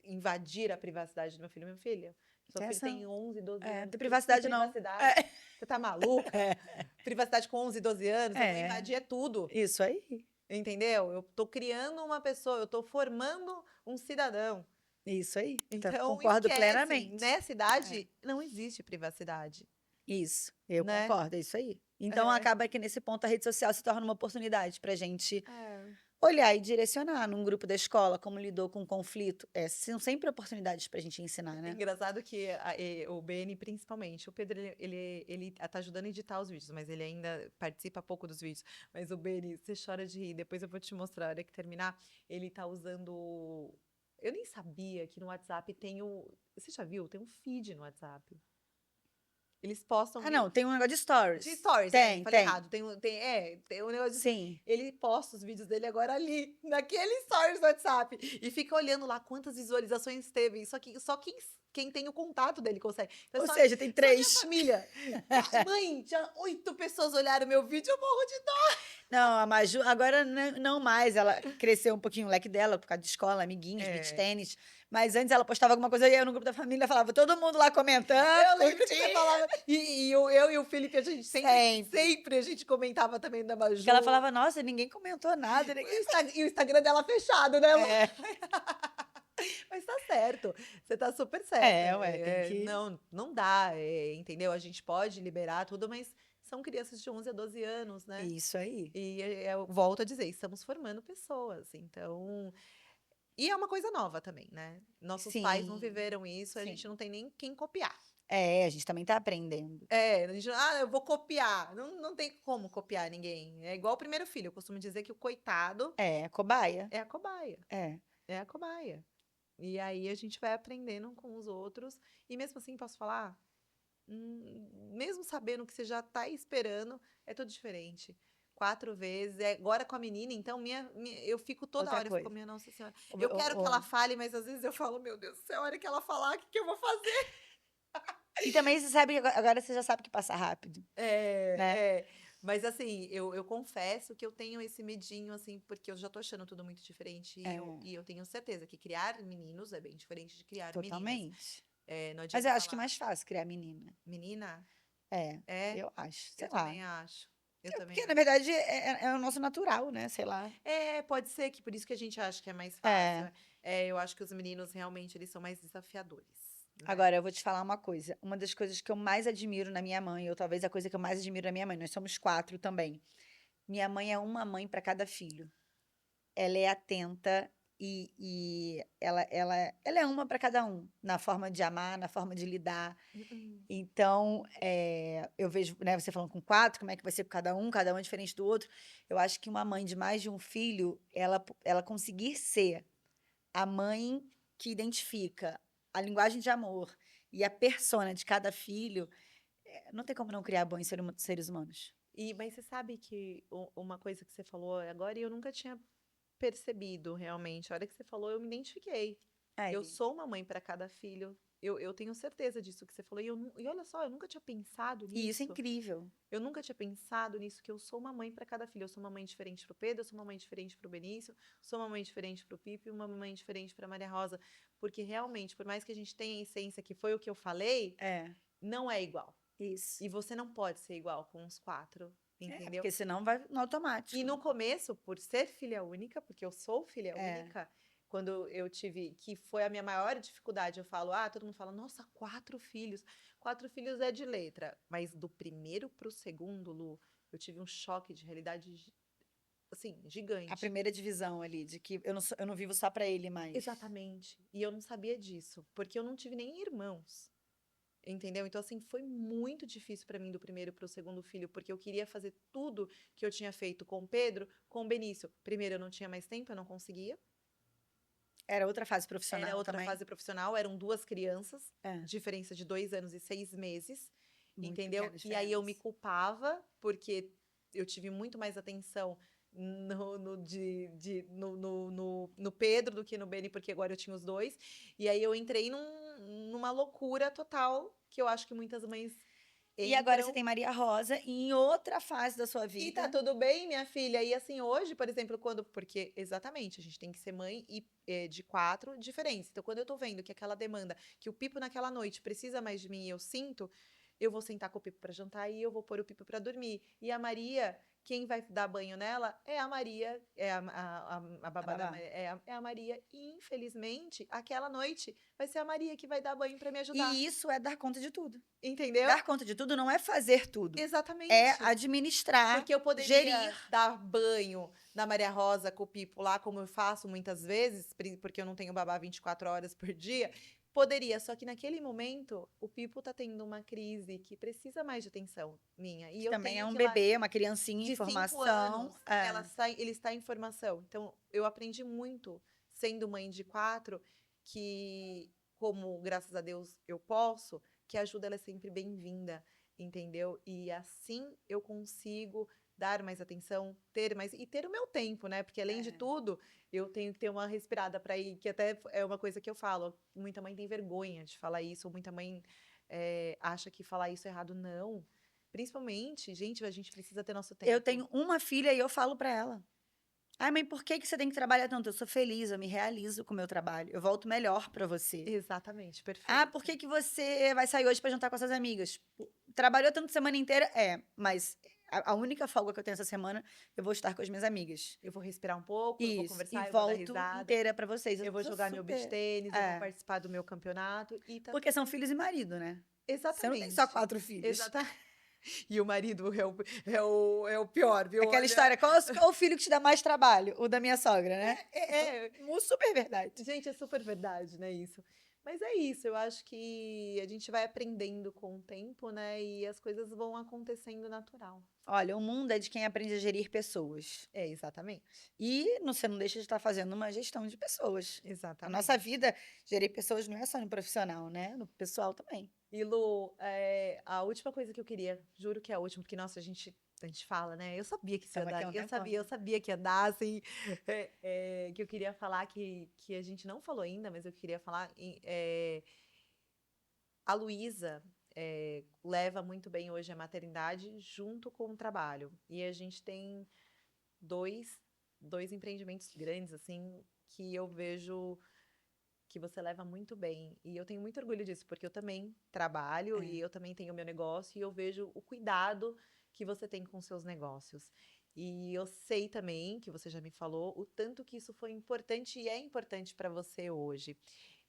invadir a privacidade do meu filho. Meu filho, seu Tem filho essa. tem 11, 12 Não anos. tem Que privacidade, não. privacidade? Você tá maluca? É, Privacidade com 11, 12 anos, eu vou é, invadir tudo. isso aí. Entendeu? Eu tô criando uma pessoa, eu tô formando um cidadão. Isso aí. Então, Concordo esquece. plenamente. Nessa É, idade, não existe privacidade, isso, eu né? concordo, é isso aí. Então É. acaba que nesse ponto a rede social se torna uma oportunidade para gente É. olhar e direcionar num grupo da escola como lidou com o conflito. São sempre oportunidades para a gente ensinar, É né? engraçado que o BN, principalmente, o Pedro, ele tá ajudando a editar os vídeos, mas ele ainda participa pouco dos vídeos. Mas o BN, você chora de rir, depois eu vou te mostrar, a hora que terminar, ele tá usando. Eu nem sabia que no WhatsApp tem o. Você já viu? Tem um feed no WhatsApp. Eles postam Não, tem um negócio de de stories. stories, Tem, falei tem. errado. Tem um negócio de. Sim. Ele posta os vídeos dele agora ali, naquele stories do WhatsApp. E fica olhando lá quantas visualizações teve. Só que só quem tem o contato dele consegue. Então, Ou seja, tem só minha 3. família. Mãe, já 8 pessoas olharam meu vídeo, eu morro de dó. Não, a Maju, agora não mais. Ela cresceu um pouquinho o leque dela, por causa de escola, amiguinhos, beach É. tênis. Mas antes ela postava alguma coisa e eu no grupo da família falava, todo mundo lá comentando, Eu lembro que você curtindo. falava. E eu e o Felipe, a gente Sempre. sempre a gente comentava também da Maju. Porque ela falava, nossa, ninguém comentou nada. E o Instagram dela fechado, né? É, Mas tá certo, você tá super certa. ué, tem que. Não dá, entendeu? A gente pode liberar tudo, mas são crianças de 11 a 12 anos, né? Isso aí. E eu volto a dizer, estamos formando pessoas, então. E é uma coisa nova também, né? Nossos pais não Sim, viveram isso, a sim. gente não tem nem quem copiar. A gente também tá aprendendo. A gente, eu vou copiar. Não tem como copiar ninguém. É igual o primeiro filho. Eu costumo dizer que o coitado Cobaia. é a cobaia. É. É a cobaia. E aí a gente vai aprendendo com os outros. E mesmo assim, posso falar, mesmo sabendo que você já está esperando, é tudo diferente. 4 vezes. Agora com a menina, então, eu fico toda Outra hora, eu fico, coisa. minha Nossa Senhora. O- Eu quero que o- ela o- fale, mas às vezes eu falo, meu Deus do céu, a hora que ela falar, o que, que eu vou fazer? E também você sabe que agora você já sabe que passa rápido, né? Mas assim, eu confesso que eu tenho esse medinho, assim, porque eu já tô achando tudo muito diferente. E eu tenho certeza que criar meninos é bem diferente de criar meninas. Totalmente. Não Mas adianta eu acho que é falar, mais fácil criar menina. menina, É, é, eu acho, sei eu lá. também acho. Eu É também porque, na acho. verdade, é o nosso natural, né? Sei lá. Pode ser que por isso que a gente acha que é mais fácil. É. Eu acho que os meninos realmente eles são mais desafiadores, né? Agora, eu vou te falar uma coisa. Uma das coisas que eu mais admiro na minha mãe, ou talvez a coisa que eu mais admiro na minha mãe, nós somos 4 também. Minha mãe é uma mãe para cada filho. Ela é atenta e ela é uma para cada um, na forma de amar, na forma de lidar. Mm-mm. Então, eu vejo, né, você falando com 4, como é que vai ser com cada um é diferente do outro. Eu acho que uma mãe de mais de um filho, ela conseguir ser a mãe que identifica a linguagem de amor e a persona de cada filho, não tem como não criar bons seres humanos. Mas você sabe que uma coisa que você falou agora e eu nunca tinha percebido realmente. A hora que você falou, eu me identifiquei. Eu Aí. sou uma mãe para cada filho. Eu tenho certeza disso que você falou. E olha só, eu nunca tinha pensado E isso é nisso. incrível. Eu nunca tinha pensado nisso, que eu sou uma mãe para cada filho. Eu sou uma mãe diferente pro Pedro, eu sou uma mãe diferente pro Benício, sou uma mãe diferente pro Pipe e uma mãe diferente para Maria Rosa. Porque realmente, por mais que a gente tenha a essência que foi o que eu falei, É, não é igual. isso. E você não pode ser igual com os 4, entendeu? Porque senão vai no E automático. no começo, por ser filha única, porque eu sou filha É. única, quando eu tive, que foi a minha maior dificuldade, eu falo, todo mundo fala, nossa, 4 filhos. 4 filhos é de letra. Mas do primeiro pro segundo, Lu, eu tive um choque de realidade, assim, A gigante. primeira divisão ali, de que eu não vivo só pra ele mais. Exatamente. E eu não sabia disso, porque eu não tive nem irmãos. Entendeu? Então, assim, foi muito difícil para mim do primeiro para o segundo filho, porque eu queria fazer tudo que eu tinha feito com o Pedro, com o Benício. Primeiro, eu não tinha mais tempo, eu não conseguia. Era outra fase Era profissional outra também. fase profissional, eram 2 crianças, É, diferença de 2 anos e 6 meses, muito entendeu? pequena E aí eu me diferença. culpava, porque eu tive muito mais atenção no Pedro do que no Beni, porque agora eu tinha os dois. E aí eu entrei numa loucura total, que eu acho que muitas mães E agora você entram. tem Maria Rosa em outra fase da sua E tá vida. tudo bem, minha filha. E assim, hoje, por exemplo, porque exatamente, a gente tem que ser mãe de 4 diferentes. Então, quando eu tô vendo que aquela demanda, que o Pipo naquela noite precisa mais de mim e eu sinto, eu vou sentar com o Pipo para jantar e eu vou pôr o Pipo para dormir. E a Maria, quem vai dar banho nela é a Maria, é a A babá da babá. Maria, é a Maria. E infelizmente, aquela noite vai ser a Maria que vai dar banho para me ajudar. E isso é dar conta de tudo. Entendeu? Dar conta de tudo não é fazer tudo. É Exatamente. administrar, Porque eu gerir. poderia dar banho na Maria Rosa com o Pipo lá, como eu faço muitas vezes, porque eu não tenho babá 24 horas por dia. Poderia, só que naquele momento o Pipo tá tendo uma crise que precisa mais de atenção minha. E Que eu também é tenho um que ir lá bebê, uma criancinha em de 5 formação. anos, ele está em formação. Então, eu aprendi muito sendo mãe de 4, que, como graças a Deus eu posso, que a ajuda ela é sempre bem-vinda, entendeu? E assim eu consigo dar mais atenção, ter o meu tempo, né? Porque além de tudo, eu tenho que ter uma respirada para ir, que até é uma coisa que eu falo. Muita mãe tem vergonha de falar isso, ou muita mãe acha que falar isso é errado. Não. Principalmente, gente, a gente precisa ter nosso Eu tempo. tenho uma filha e eu falo pra ela: ai, mãe, por que que você tem que trabalhar tanto? Eu sou feliz, eu me realizo com o meu trabalho. Eu volto melhor pra você. Exatamente, Ah, por perfeito. que que você vai sair hoje pra jantar com as suas amigas? Trabalhou tanto semana inteira? É, mas a única folga que eu tenho essa semana, eu vou estar com as minhas amigas. Eu vou respirar um pouco, eu vou Isso. E conversar, eu vou dar volto risada, inteira pra vocês. Eu eu vou sou jogar meu beach super. tênis, eu vou É. participar do meu campeonato e tá Porque são filhos e marido, né? Você não tem só exatamente. 4 filhos. Exata E o marido é o pior, viu? Aquela Olha, história, qual o filho que te dá mais trabalho? O da minha sogra, né? é, Super verdade. gente, é super verdade, né, isso. Mas é isso, eu acho que a gente vai aprendendo com o tempo, né, e as coisas vão acontecendo natural. Olha, o mundo é de quem aprende a gerir pessoas. Exatamente. E você não deixa de estar fazendo uma gestão de pessoas. A nossa Exatamente. vida, gerir pessoas não é só no profissional, né? No pessoal também. E Lu, a última coisa que eu queria, juro que é a última, porque nossa, a gente fala, né? Eu sabia que isso ia Estamos aqui dar, há um eu tempão, sabia, eu né? sabia que ia dar, assim, que eu queria falar que a gente não falou ainda, mas eu queria falar, a Luísa leva muito bem hoje a maternidade junto com o trabalho, e a gente tem dois empreendimentos grandes, assim, que eu vejo que você leva muito bem. E eu tenho muito orgulho disso, porque eu também trabalho e É. eu também tenho o meu negócio e eu vejo o cuidado que você tem com seus negócios. E eu sei também, que você já me falou, o tanto que isso foi importante e é importante para você hoje.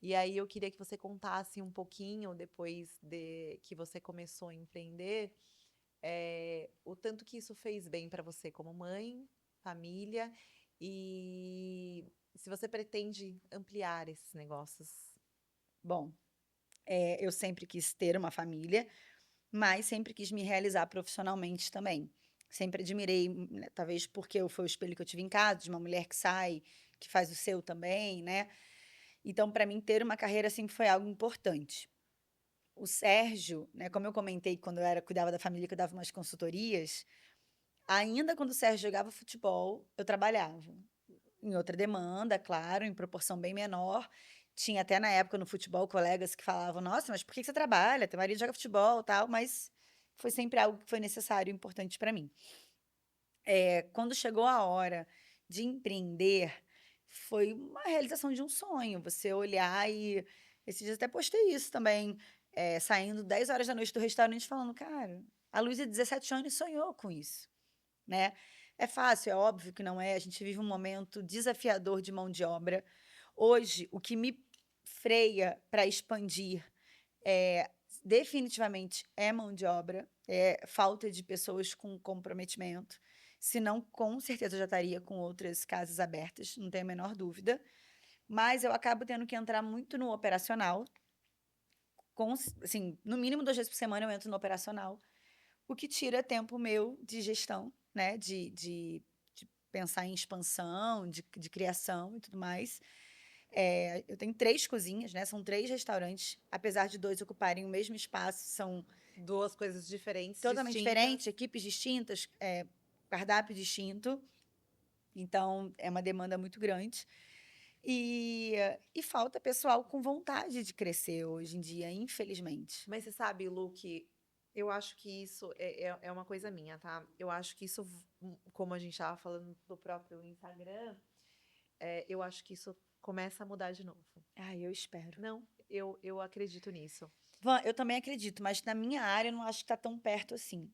E aí eu queria que você contasse um pouquinho, depois de que você começou a empreender, o tanto que isso fez bem para você como mãe, família, e se você pretende ampliar esses negócios. Bom, eu sempre quis ter uma família, mas sempre quis me realizar profissionalmente também. Sempre admirei, né, talvez porque foi o espelho que eu tive em casa, de uma mulher que sai, que faz o seu também, né? Então, para mim, ter uma carreira sempre foi algo importante. O Sérgio, né, como eu comentei quando eu cuidava da família, que eu dava umas consultorias, ainda quando o Sérgio jogava futebol, eu trabalhava. Em outra demanda, claro, em proporção bem menor. Tinha até na época no futebol colegas que falavam: Nossa, mas por que você trabalha? Teu marido joga futebol, tal. Mas foi sempre algo que foi necessário e importante para mim. Quando chegou a hora de empreender, foi uma realização de um sonho. Você olhar e. Esses dias até postei isso também, saindo 10 horas da noite do restaurante, falando: Cara, a Luísa, de 17 anos, sonhou com isso, né? É fácil, é óbvio que não é. A gente vive um momento desafiador de mão de obra. Hoje, o que me freia para expandir é definitivamente é mão de obra, é falta de pessoas com comprometimento. Senão, com certeza, eu já estaria com outras casas abertas, não tenho a menor dúvida. Mas eu acabo tendo que entrar muito no operacional. Assim, no mínimo 2 vezes por semana eu entro no operacional, o que tira tempo meu de gestão, né? De pensar em expansão, de criação e tudo mais. Eu tenho 3 cozinhas, né? São 3 restaurantes, apesar de 2 ocuparem o mesmo espaço, são Duas coisas diferentes, totalmente distintas. diferentes, equipes distintas, cardápio distinto. Então, é uma demanda muito grande. E falta pessoal com vontade de crescer hoje em dia, infelizmente. Mas você sabe, Lu, que eu acho que isso é uma coisa minha, tá? Eu acho que isso, como a gente estava falando do próprio Instagram, eu acho que isso começa a mudar de novo. Ai, eu espero. Não, eu acredito nisso. Van, eu também acredito, mas na minha área eu não acho que está tão perto assim.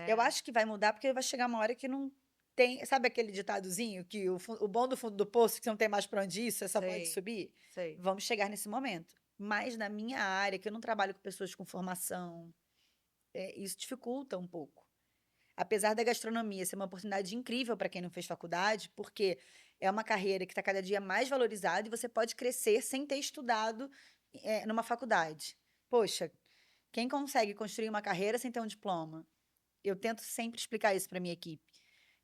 Eu É, acho que vai mudar porque vai chegar uma hora que não tem. Sabe aquele ditadozinho que o bom do fundo do poço, que você não tem mais para onde ir, você só pode sei, subir? sei. Vamos chegar nesse momento. Mas na minha área, que eu não trabalho com pessoas com formação, isso dificulta um pouco. Apesar da gastronomia ser uma oportunidade incrível para quem não fez faculdade, porque é uma carreira que está cada dia mais valorizada e você pode crescer sem ter estudado numa faculdade. Poxa, quem consegue construir uma carreira sem ter um diploma? Eu tento sempre explicar isso para minha equipe.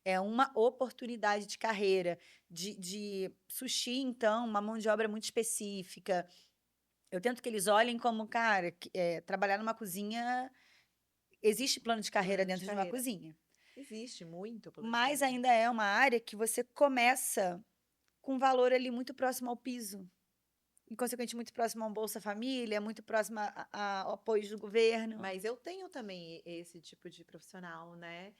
É uma oportunidade de carreira, de sushi, então, uma mão de obra muito específica. Eu tento que eles olhem como, cara, trabalhar numa cozinha, existe plano de carreira Plano de dentro de uma carreira. cozinha. Existe muito plano de Mas carreira. ainda é uma área que você começa com valor ali muito próximo ao piso. E, consequentemente, muito próximo a um Bolsa Família, muito próximo ao apoio do governo. Mas eu tenho também esse tipo de profissional, né?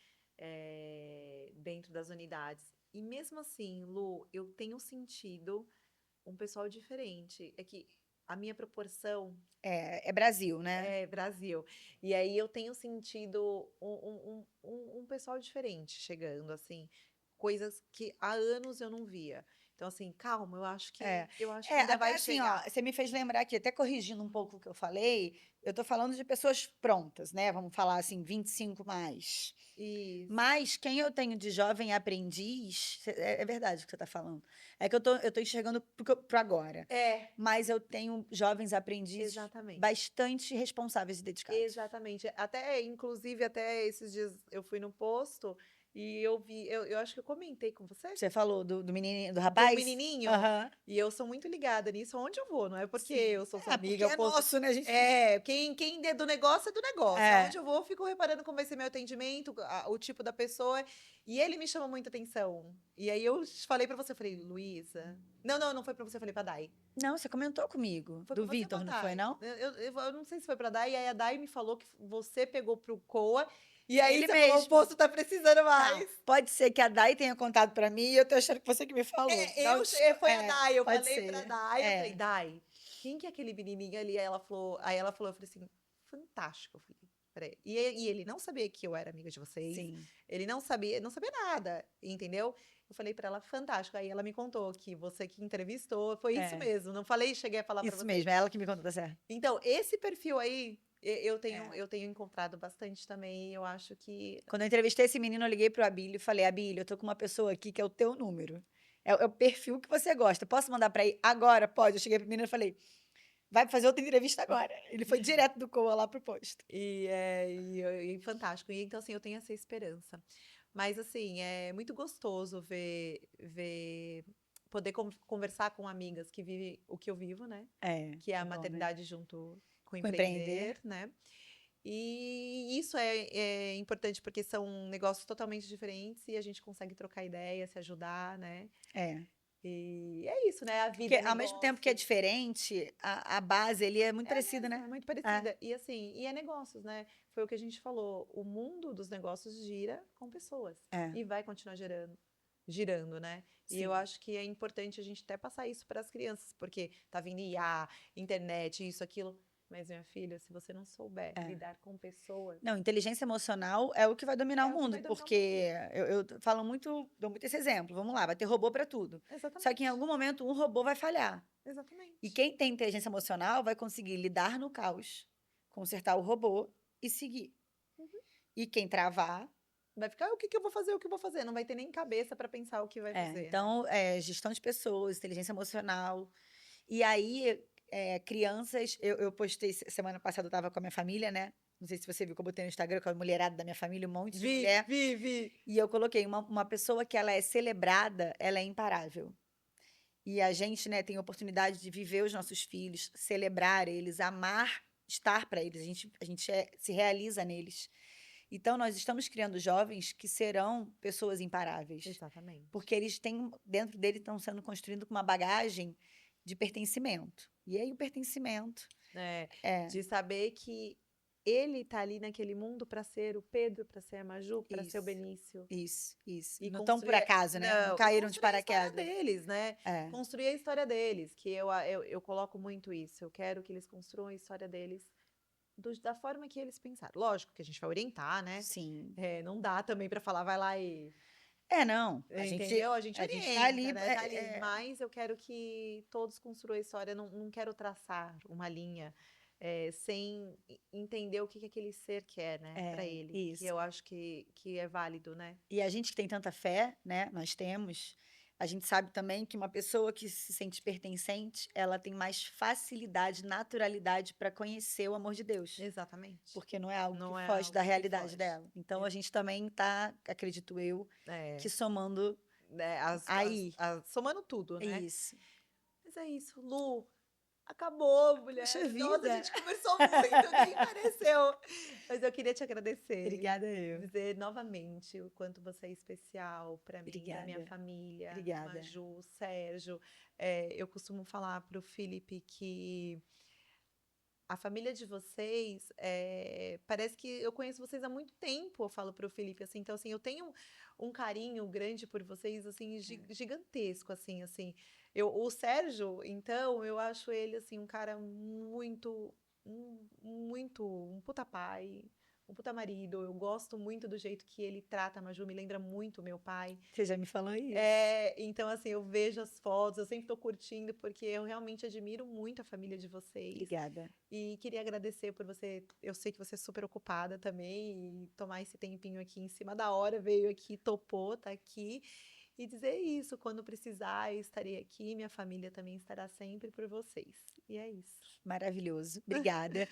Dentro das unidades. E mesmo assim, Lu, eu tenho sentido um pessoal diferente. É que a minha proporção É Brasil, né? é Brasil. E aí eu tenho sentido um pessoal diferente chegando, assim, coisas que há anos eu não via. Então, assim, calma, É, eu acho que ainda até vai assim, ó, chegar. você me fez lembrar aqui, até corrigindo um pouco o que eu falei, eu tô falando de pessoas prontas, né? Vamos falar assim, 25 mais. Isso. Mas quem eu tenho de jovem aprendiz, é verdade o que você está falando. É que eu tô enxergando pro agora. É, Mas eu tenho jovens aprendizes exatamente. bastante responsáveis e dedicados. Exatamente. Até, inclusive, até esses dias eu fui no posto e eu vi, eu acho que eu comentei com você. Você falou do menininho, do Do rapaz? menininho, Aham. e eu sou muito ligada nisso, onde eu vou, não é porque Sim. eu sou sua Porque amiga, eu é posso. nosso, né? A gente. Quem é do negócio é do negócio. É. Aonde eu vou, eu fico reparando como vai ser meu atendimento, o tipo da pessoa. E ele me chama muita atenção. E aí eu falei pra você, eu falei, Luísa. Não, não, não foi pra você, eu falei pra Dai. Não, você comentou comigo. Foi Do com você ou com a Vitor, não foi, Dai? não? Eu não sei se foi pra Dai, e aí a Dai me falou que você pegou pro COA. E É aí ele você falou, o mesmo. posto tá precisando Tá. mais. Pode ser que a Dai tenha contado pra mim e eu tô achando que você que me falou. Não, Foi a Dai, eu pode falei pra ser. Dai, eu falei, É. Dai. quem que é aquele menininho ali? Aí ela falou, eu falei assim, fantástico. Eu falei pra ele. E ele não sabia que eu era amiga de vocês. Sim. Ele não sabia nada, entendeu? Eu falei pra ela, fantástico. Aí ela me contou que você que entrevistou, foi isso É, mesmo. Não falei, cheguei a falar pra isso você. mesmo, é ela que me contou, tá certo. Então, esse perfil aí, eu tenho, É. eu tenho encontrado bastante também. E eu acho que Quando eu entrevistei esse menino, eu liguei pro Abílio e falei, Abílio, eu tô com uma pessoa aqui que é o teu número. É o perfil que você gosta. Posso mandar pra ir agora? Pode. Eu cheguei pro menino e falei, vai fazer outra entrevista agora. Ele foi direto do Coa lá pro posto. e fantástico. E então, assim, eu tenho essa esperança. Mas, assim, é muito gostoso ver poder conversar com amigas que vivem o que eu vivo, né? É, Que é é a bom, né? maternidade junto com o Com empreender. empreender, né? E isso é importante porque são negócios totalmente diferentes e a gente consegue trocar ideia, se ajudar, né? É. E é isso, né? A vida Porque é ao mesmo tempo que é negócios. diferente, a base ali é muito É parecida, mesmo, né? é muito É, parecida. E assim, e é negócios, né? Foi o que a gente falou. O mundo dos negócios gira com pessoas é, e vai continuar girando, né? E eu sim. acho que é importante a gente até passar isso para as crianças, porque tá vindo IA, internet, isso, aquilo. Mas, minha filha, se você não souber É. lidar com pessoas, Não, inteligência emocional é o que vai dominar o é o que mundo, vai dominar o mundo. porque eu falo muito, dou muito esse exemplo. Vamos lá, vai ter robô para tudo. Só que em Exatamente. algum momento um robô vai falhar. E Exatamente. quem tem inteligência emocional vai conseguir lidar no caos, consertar o robô e seguir. Uhum. E quem travar, Vai ficar, o que que eu vou fazer? O que eu vou fazer? Não vai ter nem cabeça para pensar o que vai fazer, né? então, gestão de pessoas, inteligência emocional. E aí, crianças, eu postei semana passada, eu estava com a minha família, né? Não sei se você viu que eu botei no Instagram com a mulherada da minha família, um monte de Vi, mulher. vi, vi. E eu coloquei uma pessoa que ela é celebrada, ela é imparável. E a gente, né, tem a oportunidade de viver os nossos filhos, celebrar eles, amar, estar para eles. A gente se realiza neles. Então, nós estamos criando jovens que serão pessoas imparáveis, Exatamente. porque eles têm, dentro deles, estão sendo construídos com uma bagagem de pertencimento. E aí, o pertencimento É, é de saber que ele tá ali naquele mundo para ser o Pedro, para ser a Maju, para ser o isso, Benício. isso, isso. E Não estão por construir, acaso, né? Não não, e caíram de construir a história paraquedas. deles, né? É, Construir a história deles, que eu coloco muito isso. Eu quero que eles construam a história deles da forma que eles pensaram. Lógico que a gente vai orientar, né? sim. É, não dá também para falar, vai lá e. Não. Entendeu? A gente A gente tá ali. orienta, né? Tá ali. Mas eu quero que todos construam a história. Não quero traçar uma linha sem entender o que aquele ser quer, né? Para ele. Que Isso. eu acho que é válido, né? E a gente que tem tanta fé, né? Nós temos. A gente sabe também que uma pessoa que se sente pertencente, ela tem mais facilidade, naturalidade para conhecer o amor de Deus, Exatamente. porque não é algo que Não é foge da algo que realidade foge. dela. Então a gente também está, acredito eu, É, que somando né, aí. somando tudo, É né? isso. Mas é isso, Lu. Acabou, Poxa mulher. Nossa, a vida! gente conversou muito, nem pareceu. Mas eu queria te agradecer, Obrigada eu. dizer novamente o quanto você é especial para mim, para minha Obrigada. família, Obrigada. Maju, Sérgio. Eu costumo falar para o Felipe que a família de vocês, parece que eu conheço vocês há muito tempo, eu falo para o Felipe, assim, então, assim, eu tenho um carinho grande por vocês, assim, gigantesco, assim. O Sérgio, então, eu acho ele, assim, um cara um puta pai, um puta marido, eu gosto muito do jeito que ele trata a Maju, me lembra muito o meu pai. Você já me falou isso. Então, assim, eu vejo as fotos, eu sempre tô curtindo, porque eu realmente admiro muito a família de vocês. Obrigada. E queria agradecer por você. Eu sei que você é super ocupada também, e tomar esse tempinho aqui em cima da hora, veio aqui, topou, tá aqui. E dizer isso, quando precisar, eu estarei aqui, minha família também estará sempre por vocês. E é isso. Maravilhoso. Obrigada.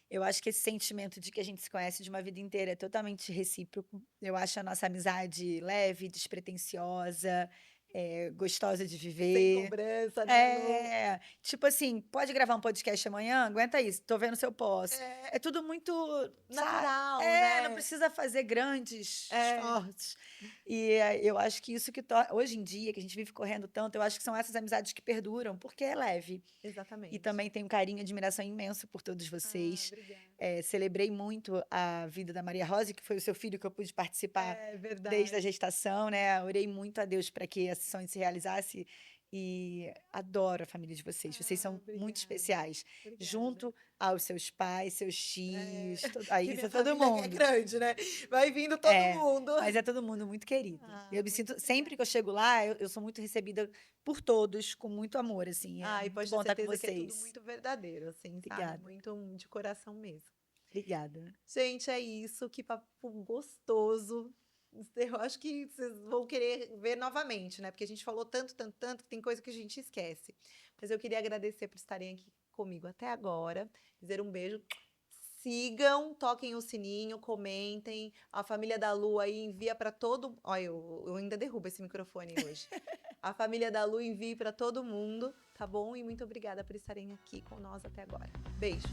Eu acho que esse sentimento de que a gente se conhece de uma vida inteira é totalmente recíproco. Eu acho a nossa amizade leve, despretensiosa, gostosa de Sem viver. cobrança, né, Lu? Tipo assim, pode gravar um podcast amanhã? Aguenta isso, tô vendo se eu posso. É É tudo muito, sabe? natural, Não né? precisa fazer grandes É, esforços. E eu acho que isso que hoje em dia, que a gente vive correndo tanto, eu acho que são essas amizades que perduram, porque é leve. E exatamente. também tenho um carinho e admiração imenso por todos Ah, vocês. obrigada. Celebrei muito a vida da Maria Rosa, que foi o seu filho que eu pude participar É desde a verdade. gestação, né? Orei muito a Deus para que esse sonho se realizasse e adoro a família de vocês. Vocês Ah, são muito obrigada, especiais. obrigada. Junto aos seus pais, seus É, tios, que aí minha isso é todo família é mundo. grande, né? Vai vindo todo É, mundo. mas é todo mundo muito querido. Ah, Eu me muito sinto, sempre que eu obrigada. chego lá, eu sou muito recebida por todos, com muito amor, assim. É Ah, e muito pode ter bom estar com certeza que é tudo vocês. muito verdadeiro, assim, sabe? Obrigada, Muito de coração mesmo. obrigada. Gente, é isso. Que papo gostoso. Eu acho que vocês vão querer ver novamente, né? Porque a gente falou tanto, tanto, tanto, que tem coisa que a gente esquece. Mas eu queria agradecer por estarem aqui comigo até agora. Dizer um beijo. Sigam, toquem o sininho, comentem. A família da Lu aí envia para todo. Olha, eu ainda derrubo esse microfone hoje. A família da Lu envie para todo mundo, tá bom? E muito obrigada por estarem aqui com nós até agora. Beijo.